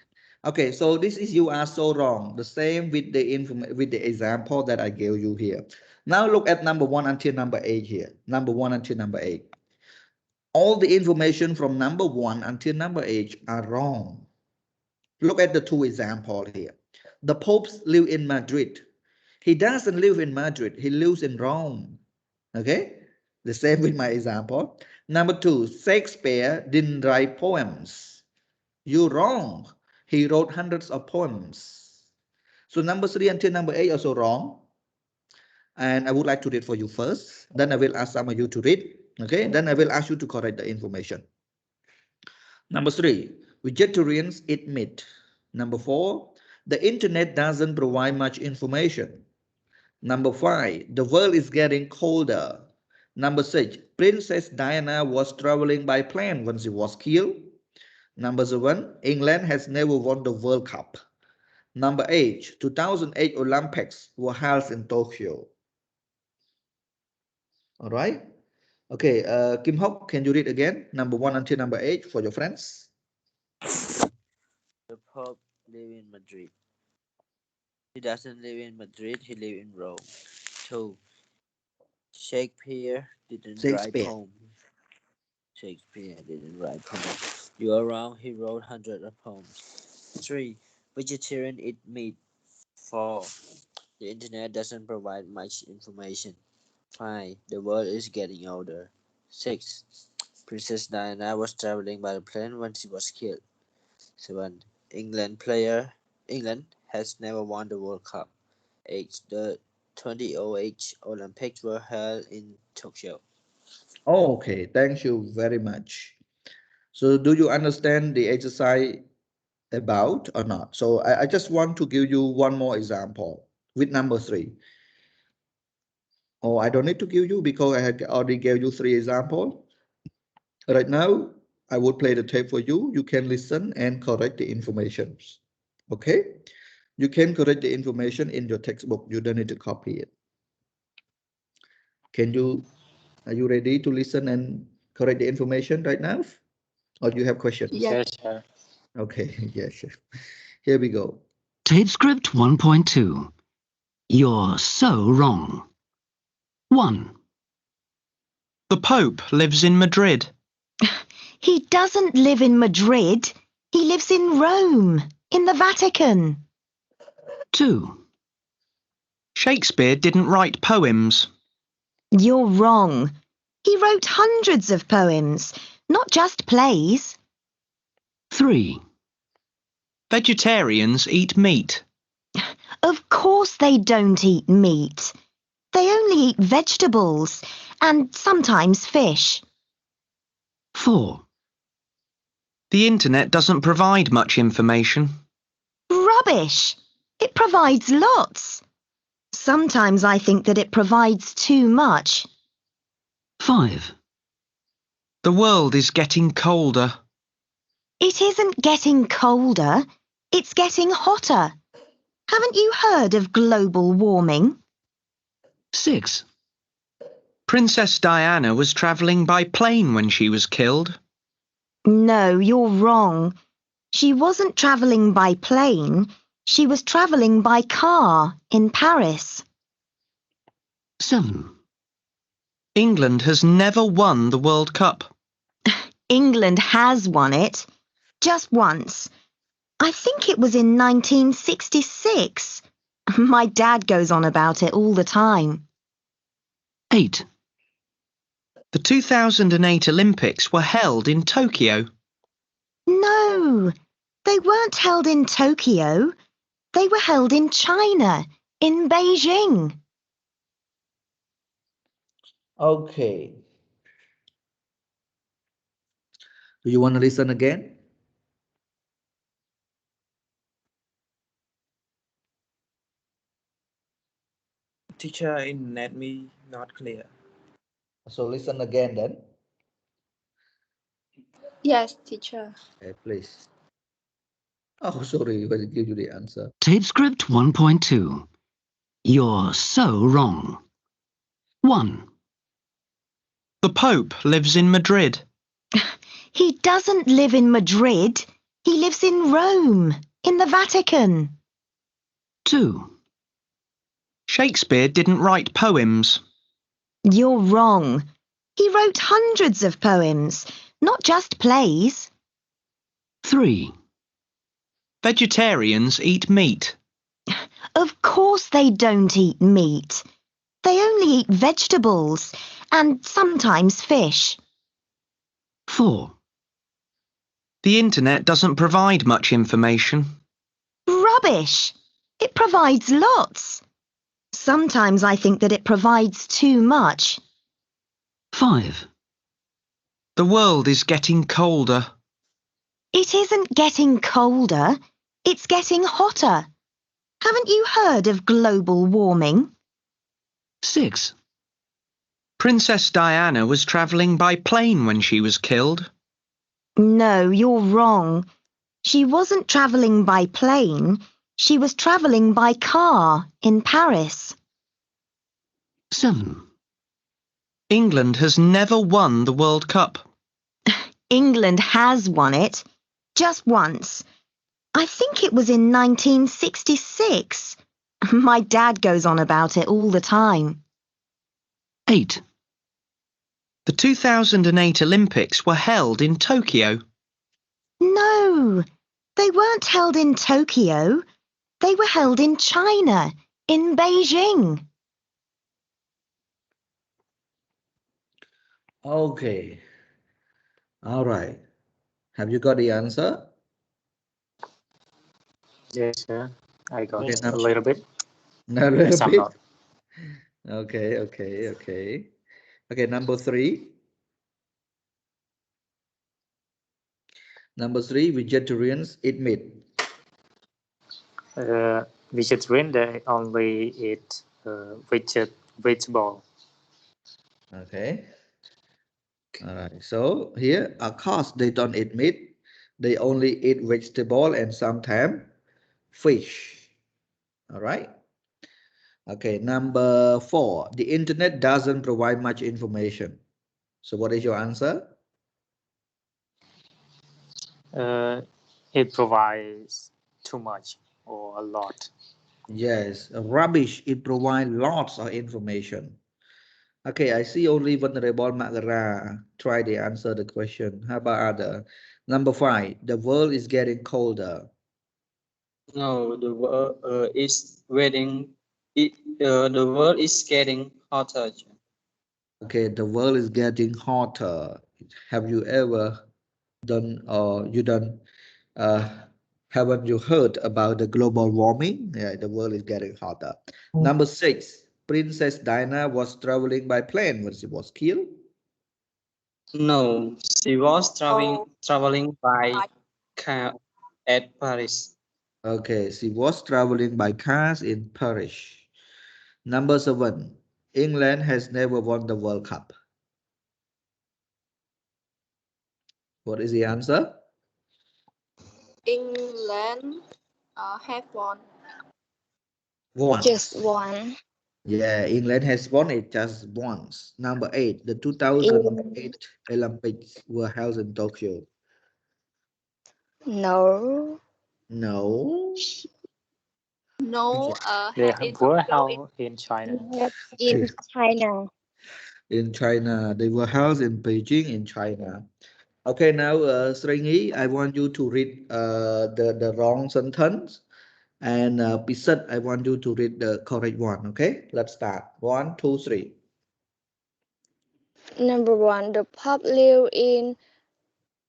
Okay, so this is you are so wrong. The same with the example that I gave you here. Now look at number 1 until number 8 here. Number 1 until number 8. All the information from number 1 until number 8 are wrong. Look at the two examples here. The Pope live in Madrid. He doesn't live in Madrid. He lives in Rome. Okay, the same with my example. Number 2, Shakespeare didn't write poems. You're wrong. He wrote hundreds of poems. So number 3 until number 8 also wrong. And I would like to read for you first. Then I will ask some of you to read. Okay, then I will ask you to correct the information. Number 3, vegetarians eat meat. Number 4, the internet doesn't provide much information. Number 5, the world is getting colder. Number 6, Princess Diana was traveling by plane when she was killed. Number 7, England has never won the World Cup. Number 8, 2008 Olympics were held in Tokyo. All right. Okay, Kim Hok, can you read again? Number 1 until number 8 for your friends. The Pope live in Madrid. He doesn't live in Madrid, he live in Rome. 2. Shakespeare didn't write Shakespeare. poems. Shakespeare didn't write poems. You are wrong, he wrote hundreds of poems. 3. Vegetarian eat meat. 4. The internet doesn't provide much information. 5. The world is getting older. 6. Princess Diana was traveling by plane when she was killed. 7. England has never won the World Cup. 8. The 2008 Olympics were held in Tokyo. Okay, thank you very much. So do you understand the exercise about or not? So I just want to give you one more example with number 3. Oh, I don't need to give you because I had already gave you 3 examples. Right now, I will play the tape for you. You can listen and correct the information. Okay? You can correct the information in your textbook. You don't need to copy it. Are you ready to listen and correct the information right now? Or do you have questions? Yes. Yes, sir. Okay, yes. Here we go. Tape script 1.2. You're so wrong. 1. The Pope lives in Madrid. He doesn't live in Madrid. He lives in Rome, in the Vatican. 2. Shakespeare didn't write poems. You're wrong. He wrote hundreds of poems, not just plays. 3. Vegetarians eat meat. Of course they don't eat meat. They only eat vegetables and sometimes fish. 4. The internet doesn't provide much information. Rubbish! It provides lots. Sometimes I think that it provides too much. 5. The world is getting colder. It isn't getting colder. It's getting hotter. Haven't you heard of global warming? 6. Princess Diana was travelling by plane when she was killed. No, you're wrong. She wasn't travelling by plane. She was travelling by car in Paris. 7. England has never won the World Cup. England has won it. Just once. I think it was in 1966. My dad goes on about it all the time. 8. The 2008 Olympics were held in Tokyo. No, they weren't held in Tokyo. They were held in China, in Beijing. Okay. Do you want to listen again? Teacher, internet me not clear. So listen again then. Yes, teacher. Okay, please. Oh, sorry, when it give you the answer. Tape script 1.2. You're so wrong. 1. The Pope lives in Madrid. He doesn't live in Madrid. He lives in Rome, in the Vatican. 2. Shakespeare didn't write poems. You're wrong. He wrote hundreds of poems, not just plays. 3. Vegetarians eat meat. Of course they don't eat meat. They only eat vegetables and sometimes fish. 4. The internet doesn't provide much information. Rubbish! It provides lots. Sometimes I think that it provides too much. 5. The world is getting colder. It isn't getting colder. It's getting hotter. Haven't you heard of global warming? 6. Princess Diana was travelling by plane when she was killed. No, you're wrong. She wasn't travelling by plane. She was travelling by car in Paris. 7. England has never won the World Cup. England has won it. Just once. I think it was in 1966. My dad goes on about it all the time. 8. The 2008 Olympics were held in Tokyo. No, they weren't held in Tokyo. They were held in China, in Beijing. Okay. All right. Have you got the answer? Yes, sir. I got Okay, a little bit. A little Some bit. not. Okay. Okay, number 3. Number 3, vegetarians eat meat. Vegetarian, they only eat vegetable. Okay. All right. So here, of course, they don't eat meat. They only eat vegetable and sometimes fish. All right. Okay. Number 4, the internet doesn't provide much information. So what is your answer? It provides too much or a lot. Yes, rubbish. It provides lots of information. Okay, I see only Vulnerable Magara try to answer the question. How about other? Number 5, the world is getting colder. No, the world is getting the world is getting hotter. Okay, the world is getting hotter. Have you ever done or you done haven't you heard about the global warming? Yeah, the world is getting hotter. Number 6, Princess Diana was traveling by plane when she was killed. No, she was traveling by car at Paris. Okay, she was traveling by cars in Paris. Number 7, England has never won the World Cup. What is the answer? England have won. Once. Just one. Yeah, England has won it just once. Number 8, the 2008 Olympics were held in Tokyo. No. No. No, They have in were Tokyo. held in China. Have in China. In China, they were held in Beijing in China. Okay, now Sringi, I want you to read the wrong sentence, and Pisat, I want you to read the correct one. Okay, let's start. 1, 2, 3. Number 1, the Pope live in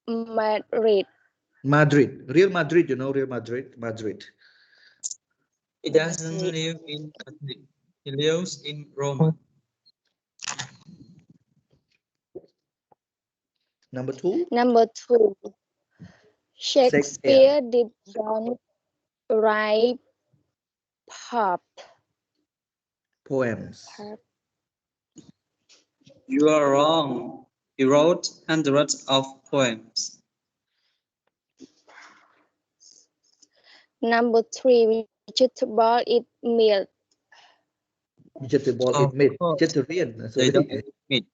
Madrid. Madrid, Real Madrid, you know Real Madrid, Madrid. It doesn't live in Athens. It lives in Rome. Number 2. Number 2. Shakespeare did not write poems. You are wrong. He wrote hundreds of poems. Number 3. Vegetable eat meat. Vegetable eat meat. Vegetarian. They don't eat meat.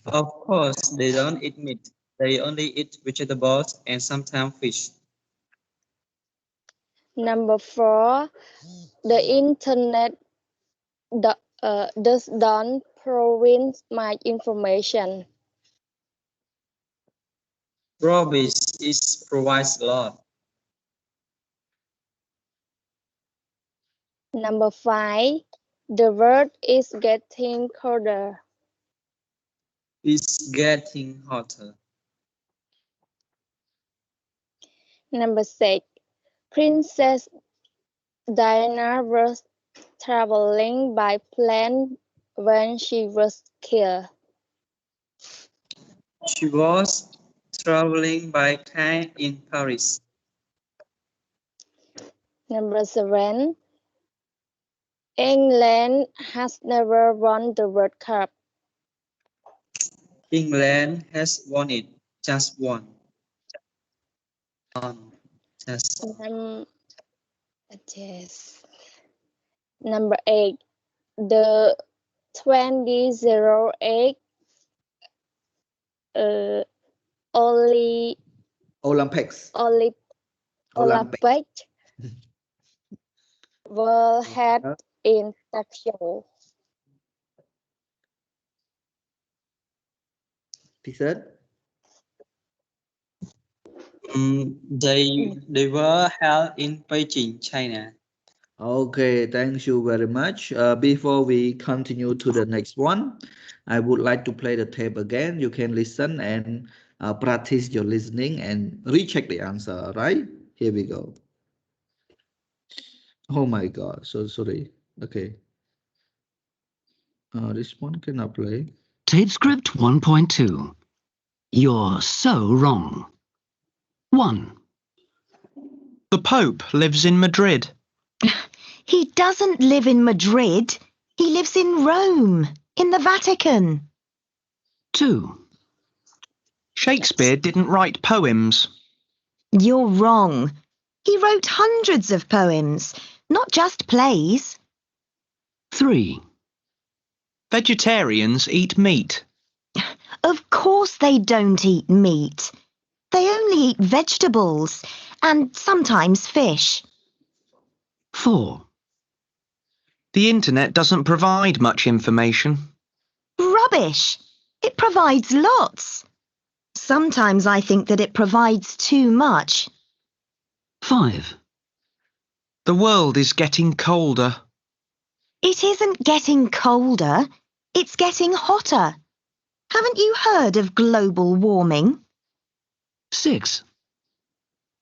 Of course, they don't eat meat. They only eat vegetables and sometimes fish. Number 4. The internet does not provide much information. Rubbish provides a lot. Number 5. The world is getting colder. It's getting hotter. Number 6. Princess Diana was traveling by plane when she was killed. She was traveling by train in Paris. Number 7. England has never won the World Cup. England has won it just once. Number 8. The 2008 Olympics were held in Tokyo. Teacher? They were held in Beijing, China. Okay, thank you very much. Before we continue to the next one, I would like to play the tape again. You can listen and practice your listening and recheck the answer, right? Here we go. Oh my God, so sorry. Okay. This one cannot play. Tape script 1.2. You're so wrong. 1. The Pope lives in Madrid. He doesn't live in Madrid. He lives in Rome, in the Vatican. 2. Shakespeare didn't write poems. You're wrong. He wrote hundreds of poems, not just plays. 3. Vegetarians eat meat. Of course they don't eat meat. They only eat vegetables and sometimes fish. 4. The internet doesn't provide much information. Rubbish! It provides lots. Sometimes I think that it provides too much. 5. The world is getting colder. It isn't getting colder. It's getting hotter. Haven't you heard of global warming? 6.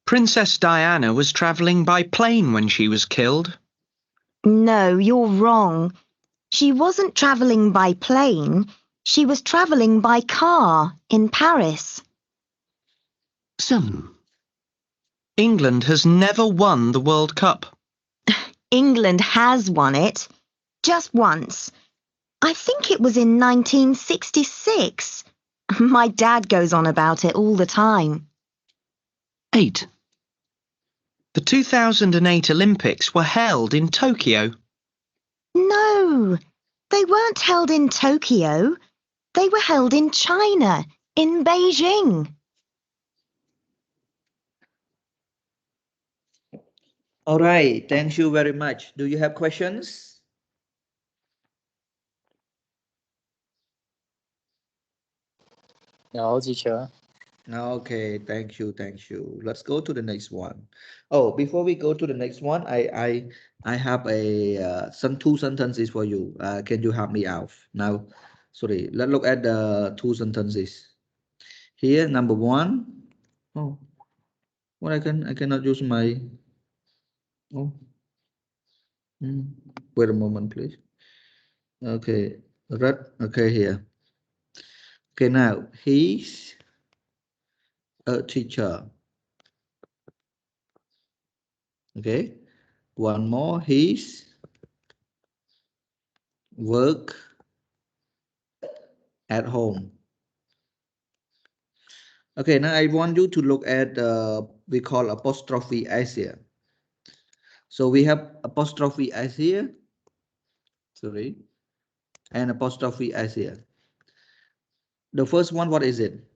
Princess Diana was travelling by plane when she was killed. No, you're wrong. She wasn't travelling by plane. She was travelling by car in Paris. 7. England has never won the World Cup. England has won it. Just once. I think it was in 1966. My dad goes on about it all the time. 8. The 2008 Olympics were held in Tokyo. No, they weren't held in Tokyo. They were held in China, in Beijing. All right, thank you very much. Do you have questions? No, teacher. Okay, thank you, thank you. Let's go to the next one. Oh, before we go to the next one, I have some 2 sentences for you. Can you help me out now? Sorry, let's look at the 2 sentences. Here, number 1. Oh, what I cannot use my Oh. Wait a moment, please. Okay, right. Okay, here. Okay, now he's a teacher. Okay, one more. He's work at home. Okay, now I want you to look at we call apostrophe s here. So we have apostrophe s here. Sorry, and apostrophe s here. The first one, what is it?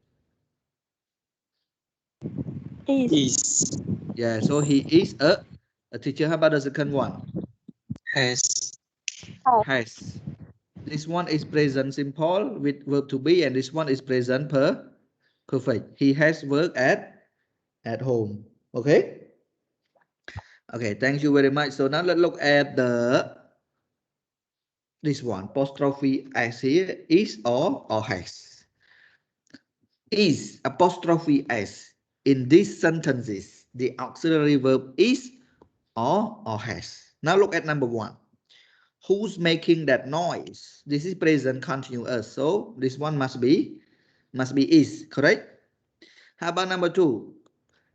Is. Yeah, so he is a teacher. How about the second one? Has. Has. This one is present simple with verb to be, and this one is present perfect. He has work at home. Okay. Okay. Thank you very much. So now let's look at this one. Apostrophe s here is or has. Is apostrophe s in these sentences the auxiliary verb is or has. Now look at number one. Who's making that noise? This is present continuous, so this one must be is, correct? How about number two?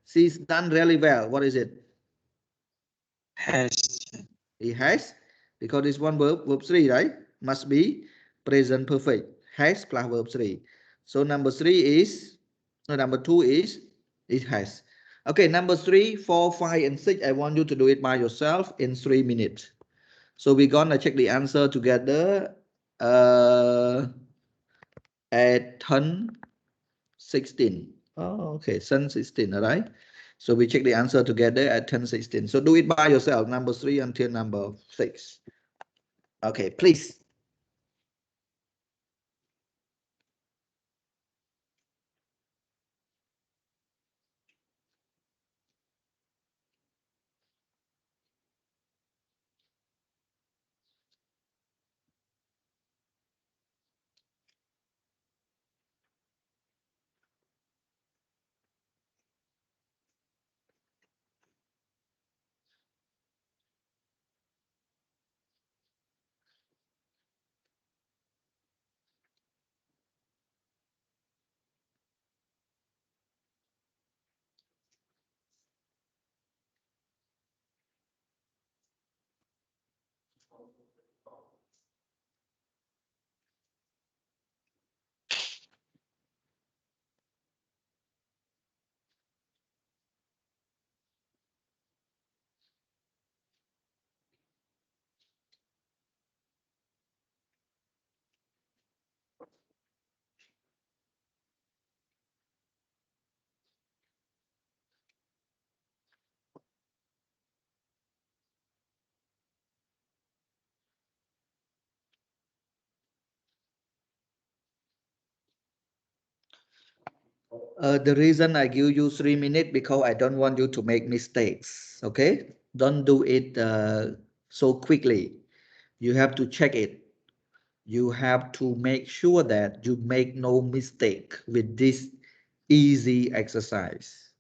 She's done really well. What is it? Has. He has, because this one verb three, right? Must be present perfect. Has plus verb three. So number three is, no, number two is it has. Okay, number 3, 4, 5, and 6. I want you to do it by yourself in 3 minutes. So we're gonna check the answer together at 10:16. Oh, okay, 10:16, all right. So we check the answer together at 10:16. So do it by yourself, number 3 until number 6. Okay, please. The reason I give you 3 minutes because I don't want you to make mistakes. Okay, don't do it so quickly. You have to check it. You have to make sure that you make no mistake with this easy exercise.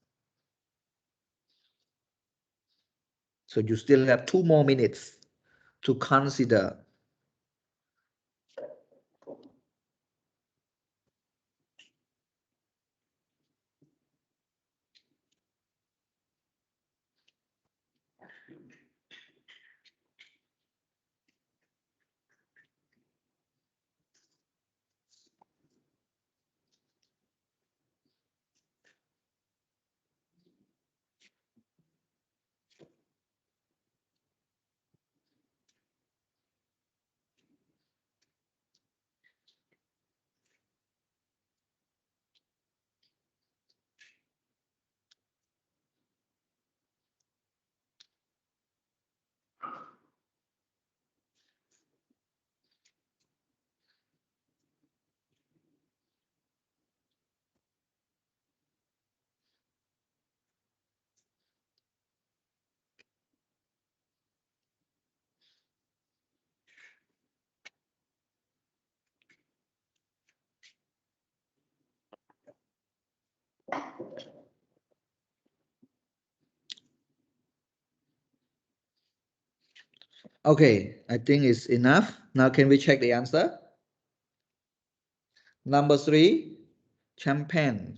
So you still have 2 more minutes to consider. Okay, I think it's enough. Now can we check the answer? Number 3, champagne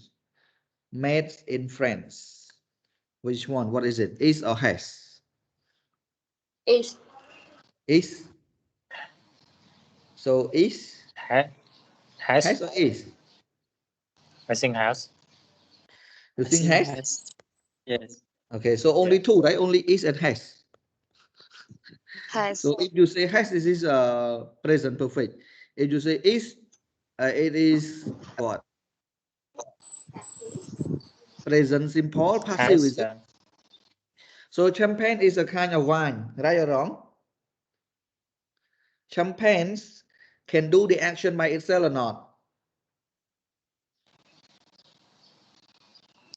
made in France. Which one? What is it? Is or has? Is. Is. So is, Has. has or is? I think has. You I think think has? has. Yes. Okay, so only two, right? Only is and has. Has. So if you say has, this is present perfect. If you say is, it is what? Present simple passive, Has. is it? So champagne is a kind of wine, right or wrong? Champagnes can do the action by itself or not?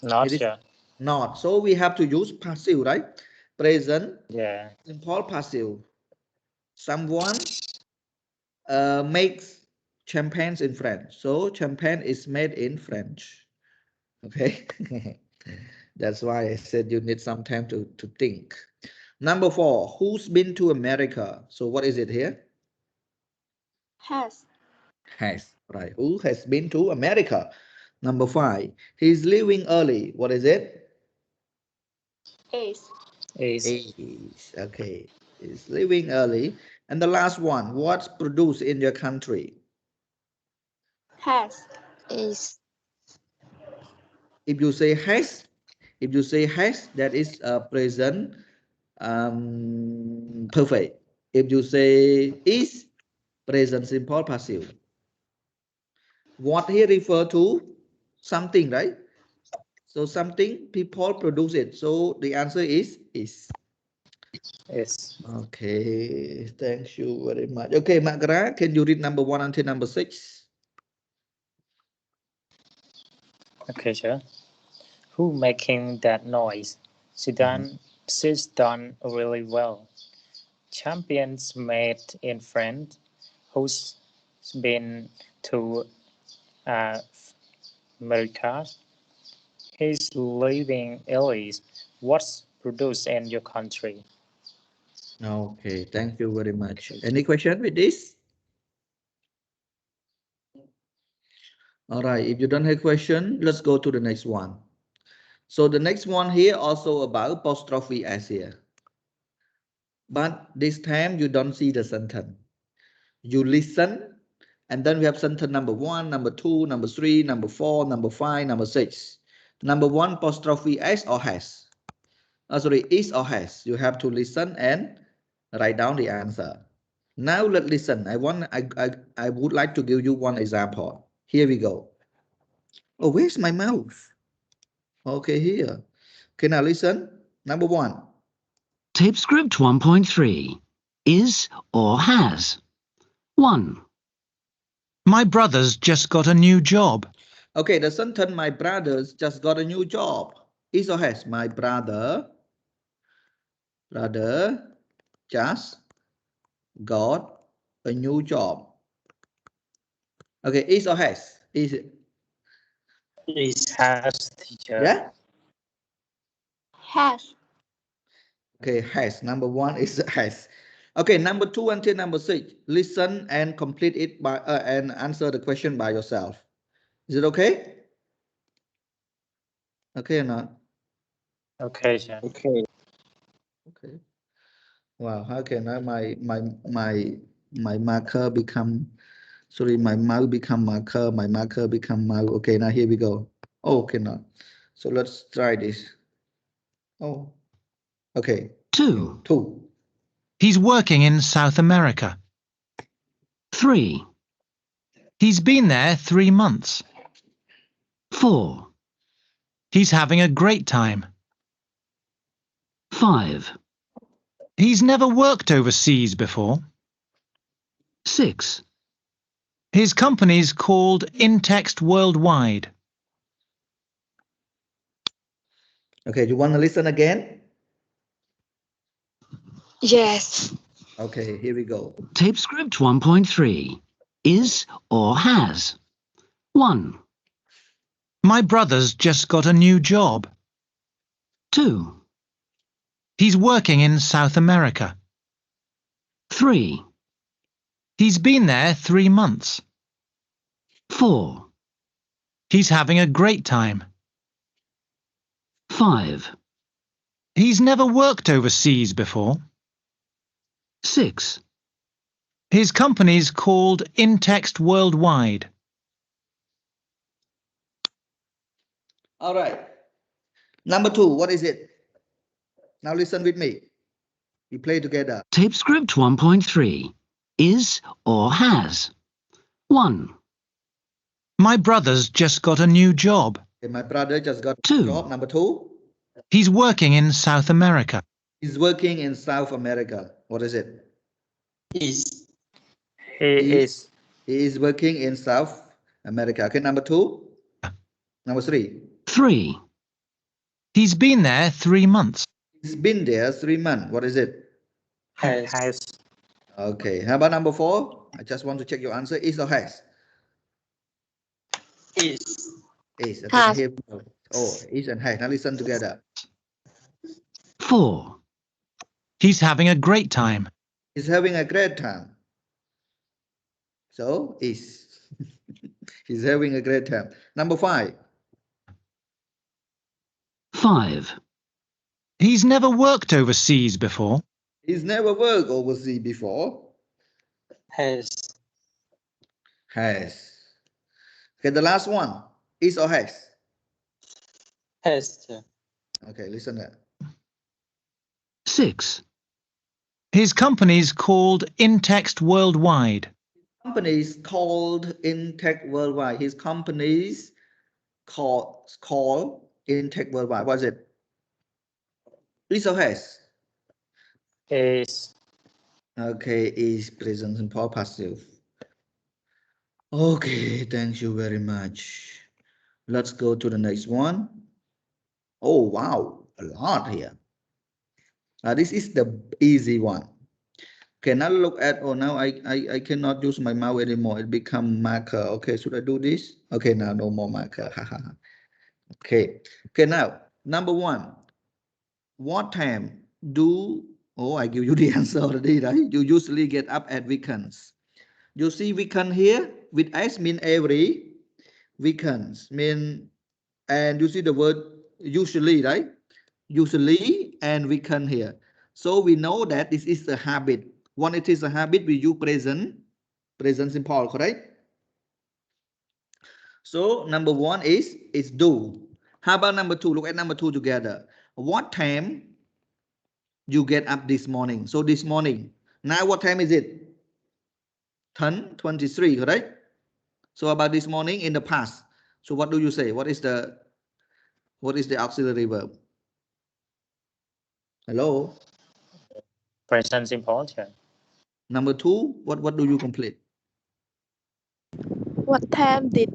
It Not is yet. not. So we have to use passive, right? Present Yeah. simple passive. Someone makes champagnes in French. So champagne is made in French. Okay. That's why I said you need some time to think. Number 4, who's been to America? So what is it here? Has. Has, right. Who has been to America? Number 5, he's leaving early. What is it? Is. Is. Is, okay. He's leaving early. And the last one, what's produced in your country? Has. Is. If you say has, that is present perfect. If you say is, present simple passive. What here refer to something, right? So something, people produce it. So the answer is is. Is. Okay, thank you very much. Okay, Makra, can you read number 1 until number 6? Okay, sure. Who making that noise? She's done really well. Champions made in France. Who's been to uh, America? He's leaving early. What's produced in your country? Okay, thank you very much. Any question with this? All right, if you don't have question, let's go to the next one. So the next one here also about apostrophe S here. But this time you don't see the sentence. You listen, and then we have sentence number 1, number 2, number 3, number 4, number 5, number 6. Number 1 apostrophe S or has. Sorry, is or has. You have to listen and write down the answer. Now let's listen. I would like to give you one example. Here we go. Oh, where's my mouse? Okay, here. Okay, now listen. Number 1. Tape script 1.3. Is or has. 1. My brother's just got a new job. Okay, the sentence, my brothers just got a new job. Is or has? My brother just got a new job. Okay, is or has? Is it? Has, teacher. Yeah? Has. Okay, has. Number 1 is has. Okay, number 2 until number 6. Listen and complete it by and answer the question by yourself. Is it okay? Okay or not? Okay, sir. Okay. Okay. Wow, how can I my marker become, sorry, my mouse become marker, my marker become mouse. Okay, now here we go. Oh, okay, now. So let's try this. Oh, okay. 2. 2. He's working in South America. 3. He's been there 3 months. 4. He's having a great time. 5. He's never worked overseas before. 6. His company's called InText Worldwide. Okay, you want to listen again? Yes. Okay, here we go. Tape script 1.3. Is or has. 1. My brother's just got a new job. 2. He's working in South America. 3, He's been there 3 months. 4, He's having a great time. 5, He's never worked overseas before. 6, His company's called InText Worldwide. All right. Number 2, what is it? Now listen with me. We play together. Tape script 1.3. Is or has. 1, My brother's just got a new job. Okay, my brother just got a 2, job. Number 2, He's working in South America. he's working in South America. What is it? Is. He is. He is working in South America. Okay, number 2. Number 3. 3, He's been there 3 months. He's been there 3 months. What is it? Has. Okay. How about number 4? I just want to check your answer. Is or has? Is. Is. Okay, Has. here. Oh, is and has. Now listen together. 4, He's having a great time. He's having a great time. So, is. He's having a great time. Number 5. 5, He's never worked overseas before. He's never worked overseas before. Has. Has. Okay, the last one. Is or has? Has. Okay, listen that. 6, His company's called InText Worldwide. Company is called InTech Worldwide. His company's called InTech Worldwide. What is it? Is or has? Is. Okay, is present simple passive. Okay, thank you very much. Let's go to the next one. Oh, wow, a lot here. This is the easy one. Okay, now look at, oh, now I cannot use my mouse anymore. It become marker. Okay, should I do this? Okay, now no more marker. Okay, now, number 1. What time do, oh, I give you the answer already, right? You usually get up at weekends. You see weekend here with S mean every, weekends mean, and you see the word usually, right? Usually and weekend here. So we know that this is a habit. When it is a habit, we use present simple, correct? So number 1 is do. How about number 2? Look at number 2 together. What time you get up this morning? So this morning. Now what time is it? 10:23, correct? So about this morning in the past. So what do you say? What is the auxiliary verb? Hello? Present simple. Number 2, what do you complete? What time did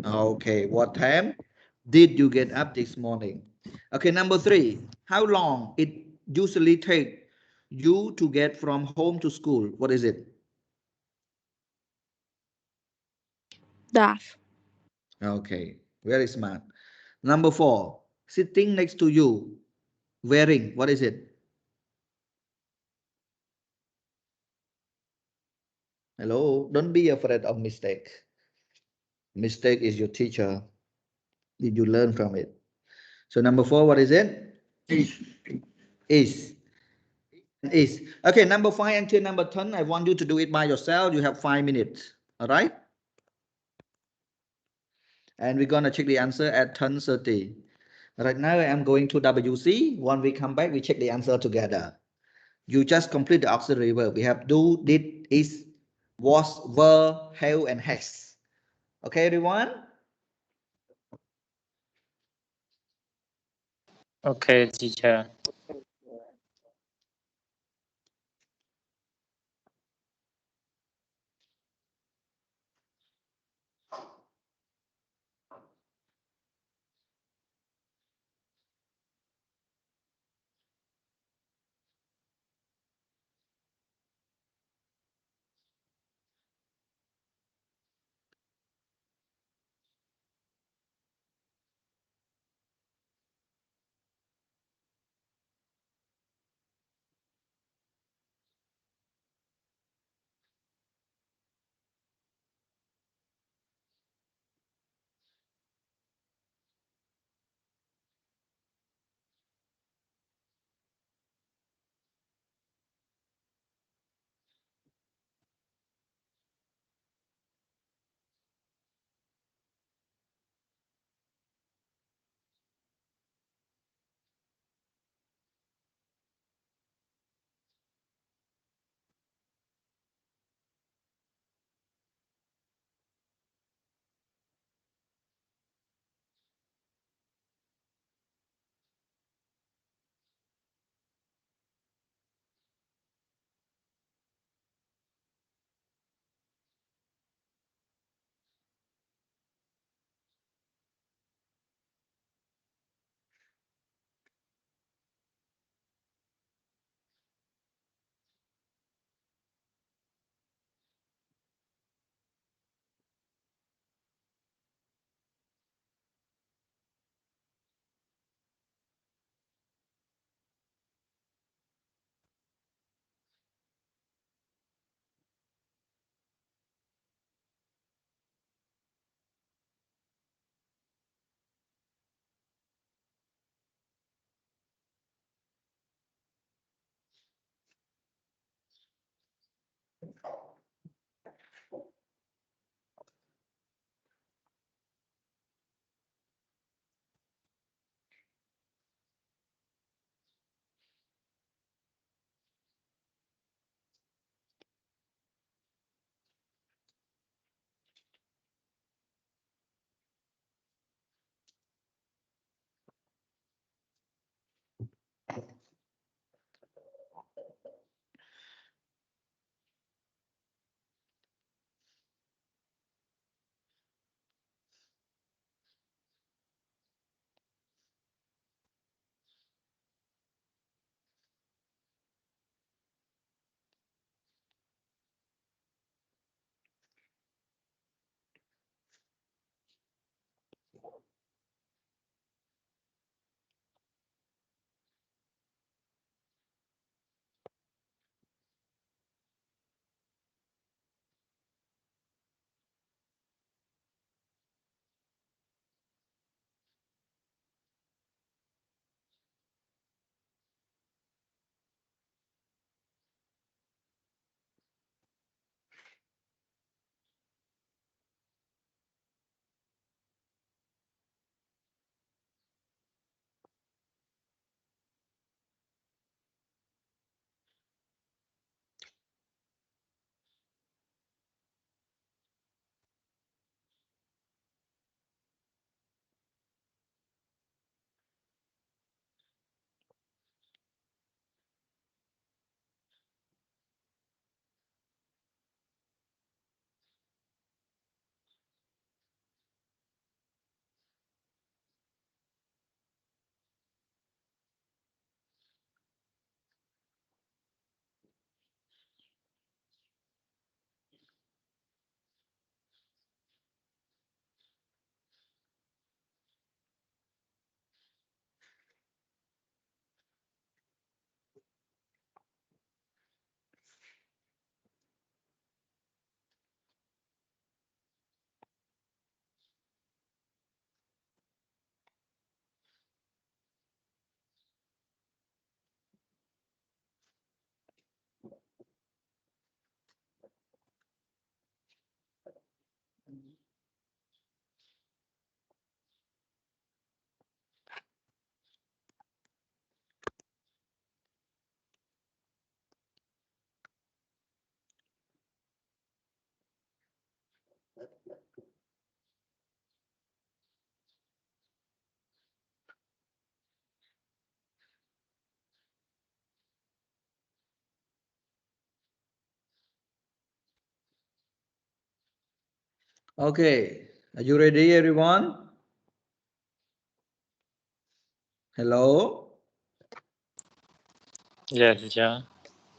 Okay, what time did you get up this morning? Okay, number 3, how long it usually take you to get from home to school? What is it? does Okay, very smart. Number 4, sitting next to you, wearing, what is it? Hello, don't be afraid of mistake. Mistake is your teacher. Did you learn from it? So number 4, what is it? Is. Is. Okay, number 5 until number 10, I want you to do it by yourself. You have 5 minutes. All right? And we're going to check the answer at 10:30. Right now, I'm going to WC. When we come back, we check the answer together. You just complete the auxiliary verb. We have do, did, is, was, were, have, and has. Okay, everyone? Okay, teacher. Okay, are you ready, everyone? Hello? Yes, yeah.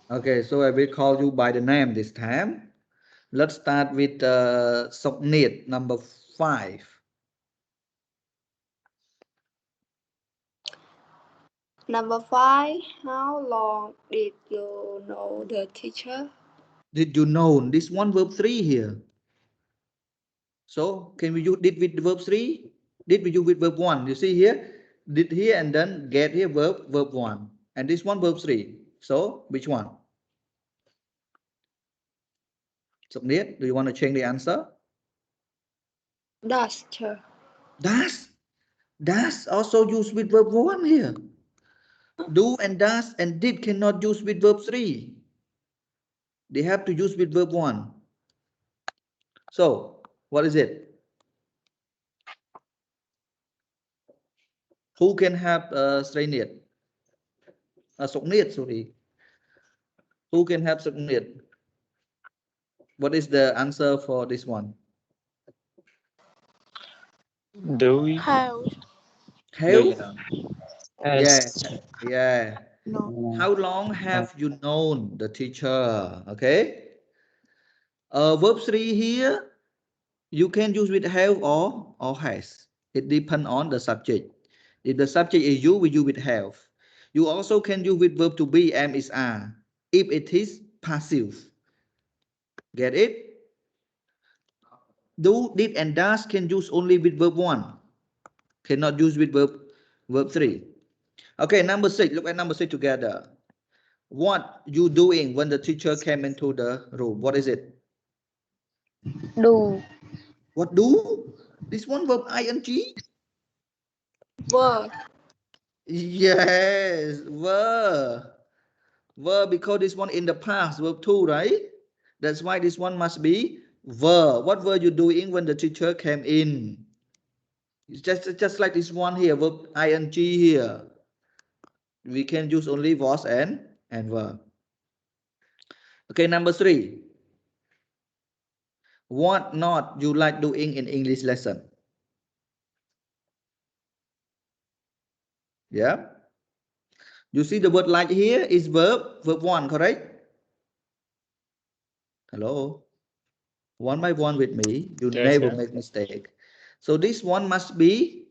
Okay, so I will call you by the name this time. Let's start with submit number 5. Number 5. How long did you know the teacher? Did you know this one verb 3 here? So can we use did with verb 3? Did we use with verb 1? You see here? Did here and then get here verb 1. And this one verb 3. So which one? Submit. Do you want to change the answer? Does, sir. Does also use with verb 1 here. Do and does and did cannot use with verb 3. They have to use with verb 1. So what is it? Who can have Sreinit? Soknit, sorry. Who can have Soknit? What is the answer for this one? Do we? How? Do you Have? know? Yeah, Yes. yeah. No. How long have you known the teacher? Okay. Verb 3 here, you can use with have or has. It depends on the subject. If the subject is you, we use with have. You also can use with verb to be, am, is, are, if it is passive. Get it? Do, did, and does can use only with verb 1. Cannot use with verb 3. Okay, number 6. Look at number 6 together. What you doing when the teacher came into the room? What is it? Do. What do? This one verb ing? Were. Yes, were. Were because this one in the past, verb 2, right? That's why this one must be were. What were you doing when the teacher came in? It's just like this one here, verb ing here. We can use only was and were. Okay, number 3. What not you like doing in English lesson? Yeah. You see the word like here is verb 1, correct? Hello. One by one with me. You Yes, never yeah. make mistake. So this one must be,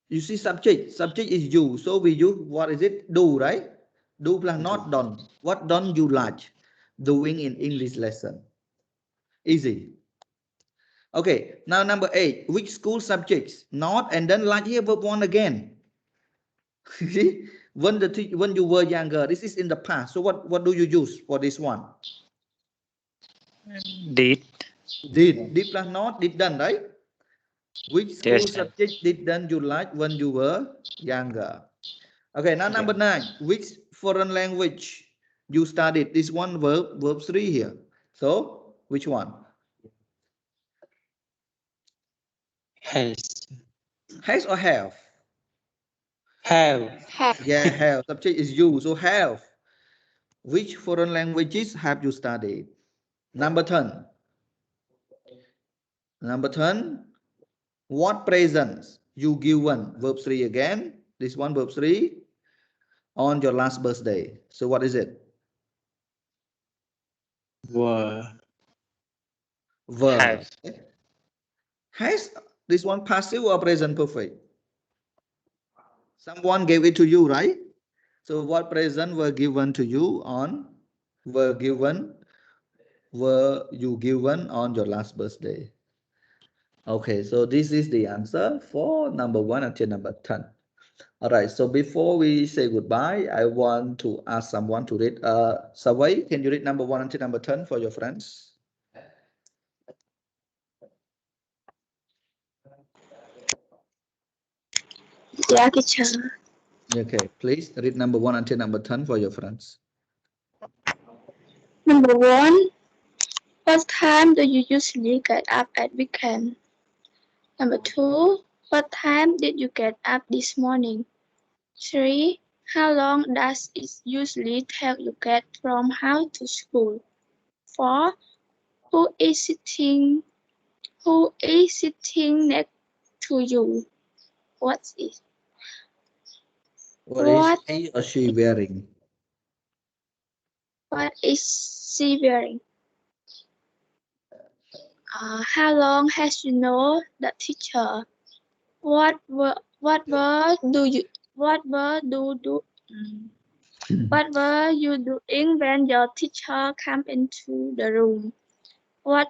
you see subject. Subject is you. So we use, what is it? Do, right? Do plus not done. What done you like doing in English lesson? Easy. Okay, now number 8. Which school subjects? Not and then like here verb 1 again. See? When you were younger, this is in the past. So what do you use for this one? Did. Did plus not, did done, right? Which school Yes, yeah. subject did done you like when you were younger? Okay, now number 9. Which foreign language you studied? This one verb 3 here. So which one? Has. Has or have? Have. Have. Yeah, have. Subject is you. So have. Which foreign languages have you studied? Number 10. Number 10. What presents you given? Verb 3 again. This one verb 3 on your last birthday. So what is it? Were. Were. Have. Has this one passive or present perfect? Someone gave it to you, right? So what present were given to you on were you given on your last birthday? Okay, so this is the answer for number 1 until number 10. All right, so before we say goodbye, I want to ask someone to read. Savai, can you read number 1 until number 10 for your friends? Yeah, teacher. Okay, please read number 1 until number 10 for your friends. Number 1. What time do you usually get up at weekend? Number 2. What time did you get up this morning? 3. How long does it usually take you get from house to school? 4. Who is sitting next to you? What is What is he or she wearing? what is she wearing? How long has you known the teacher? What were what were you doing when your teacher came into the room? What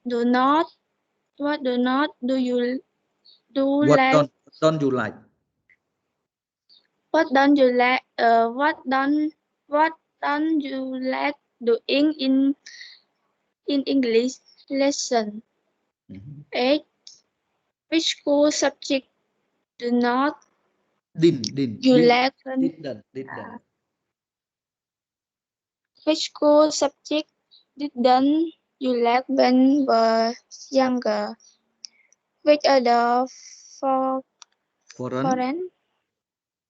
do not do you do What like? don't you like? What don't you like? What don't you like doing in English lesson? 8. Which school subject do not you like when? Didn't. Which school subject didn't you like when were younger? Which other for Foreign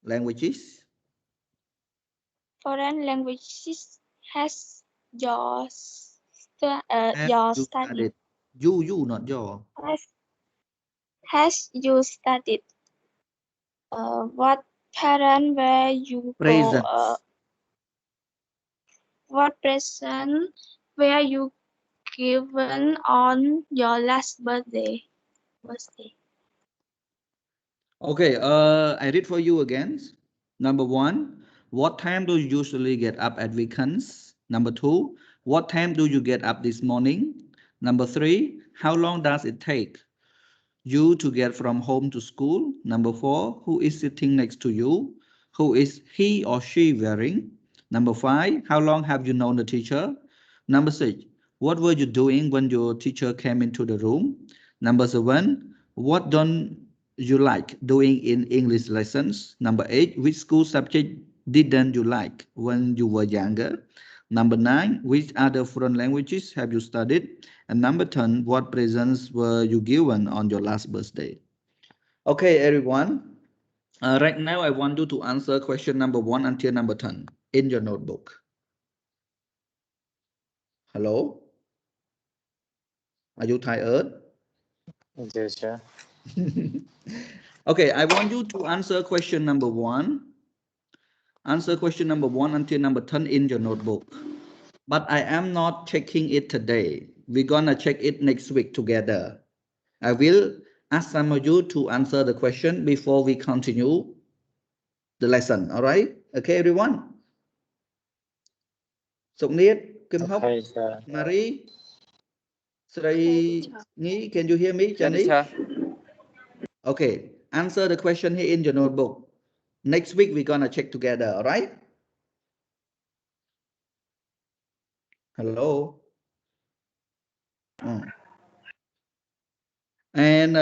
languages? foreign languages has your Have your you studied? studied? You, not your. Has you studied? What parent were you go? Presents. What present were you given on your last birthday? Okay, I read for you again. Number 1, what time do you usually get up at weekends? Number 2, what time do you get up this morning? Number 3, how long does it take you to get from home to school? Number 4, who is sitting next to you? Who is he or she wearing? Number 5, how long have you known the teacher? Number 6, what were you doing when your teacher came into the room? Number 7, what don't you like doing in English lessons? Number 8, which school subject didn't you like when you were younger? Number 9, which other foreign languages have you studied? And number 10, what presents were you given on your last birthday? Okay, everyone. Right now, I want you to answer question number 1 until number 10 in your notebook. Hello? Are you tired? Yes, sir. Okay, I want you to answer question number 1. Answer question number 1 until number 10 in your notebook. But I am not checking it today. We're gonna check it next week together. I will ask some of you to answer the question before we continue the lesson. All right? Okay, everyone? Suknit, Kim Hop, Okay, sir. Marie, Sri Nhi, can you hear me? Chani? Okay, answer the question here in your notebook. Next week, we're gonna check together. All right? Hello? Mm. And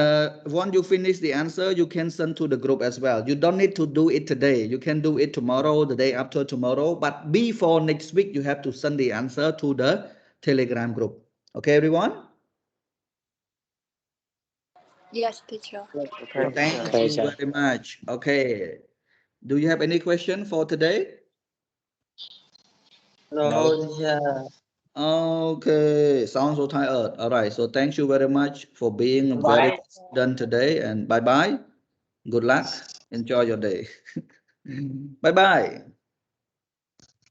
once you finish the answer, you can send to the group as well. You don't need to do it today. You can do it tomorrow, the day after tomorrow. But before next week, you have to send the answer to the Telegram group. Okay, everyone? Yes, teacher. Okay, Thank teacher. Okay, you sir. very much. Okay. Do you have any question for today? No, teacher. Okay. Sounds so tired. All right. So thank you very much for being a very Bye. good student today. And bye-bye. Good luck. Enjoy your day. Bye-bye.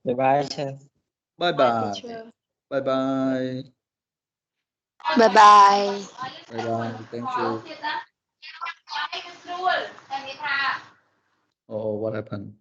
Bye bye, teacher. Bye Bye, bye. teacher. Bye bye. Bye bye. Bye bye. Thank you. Oh, what happened?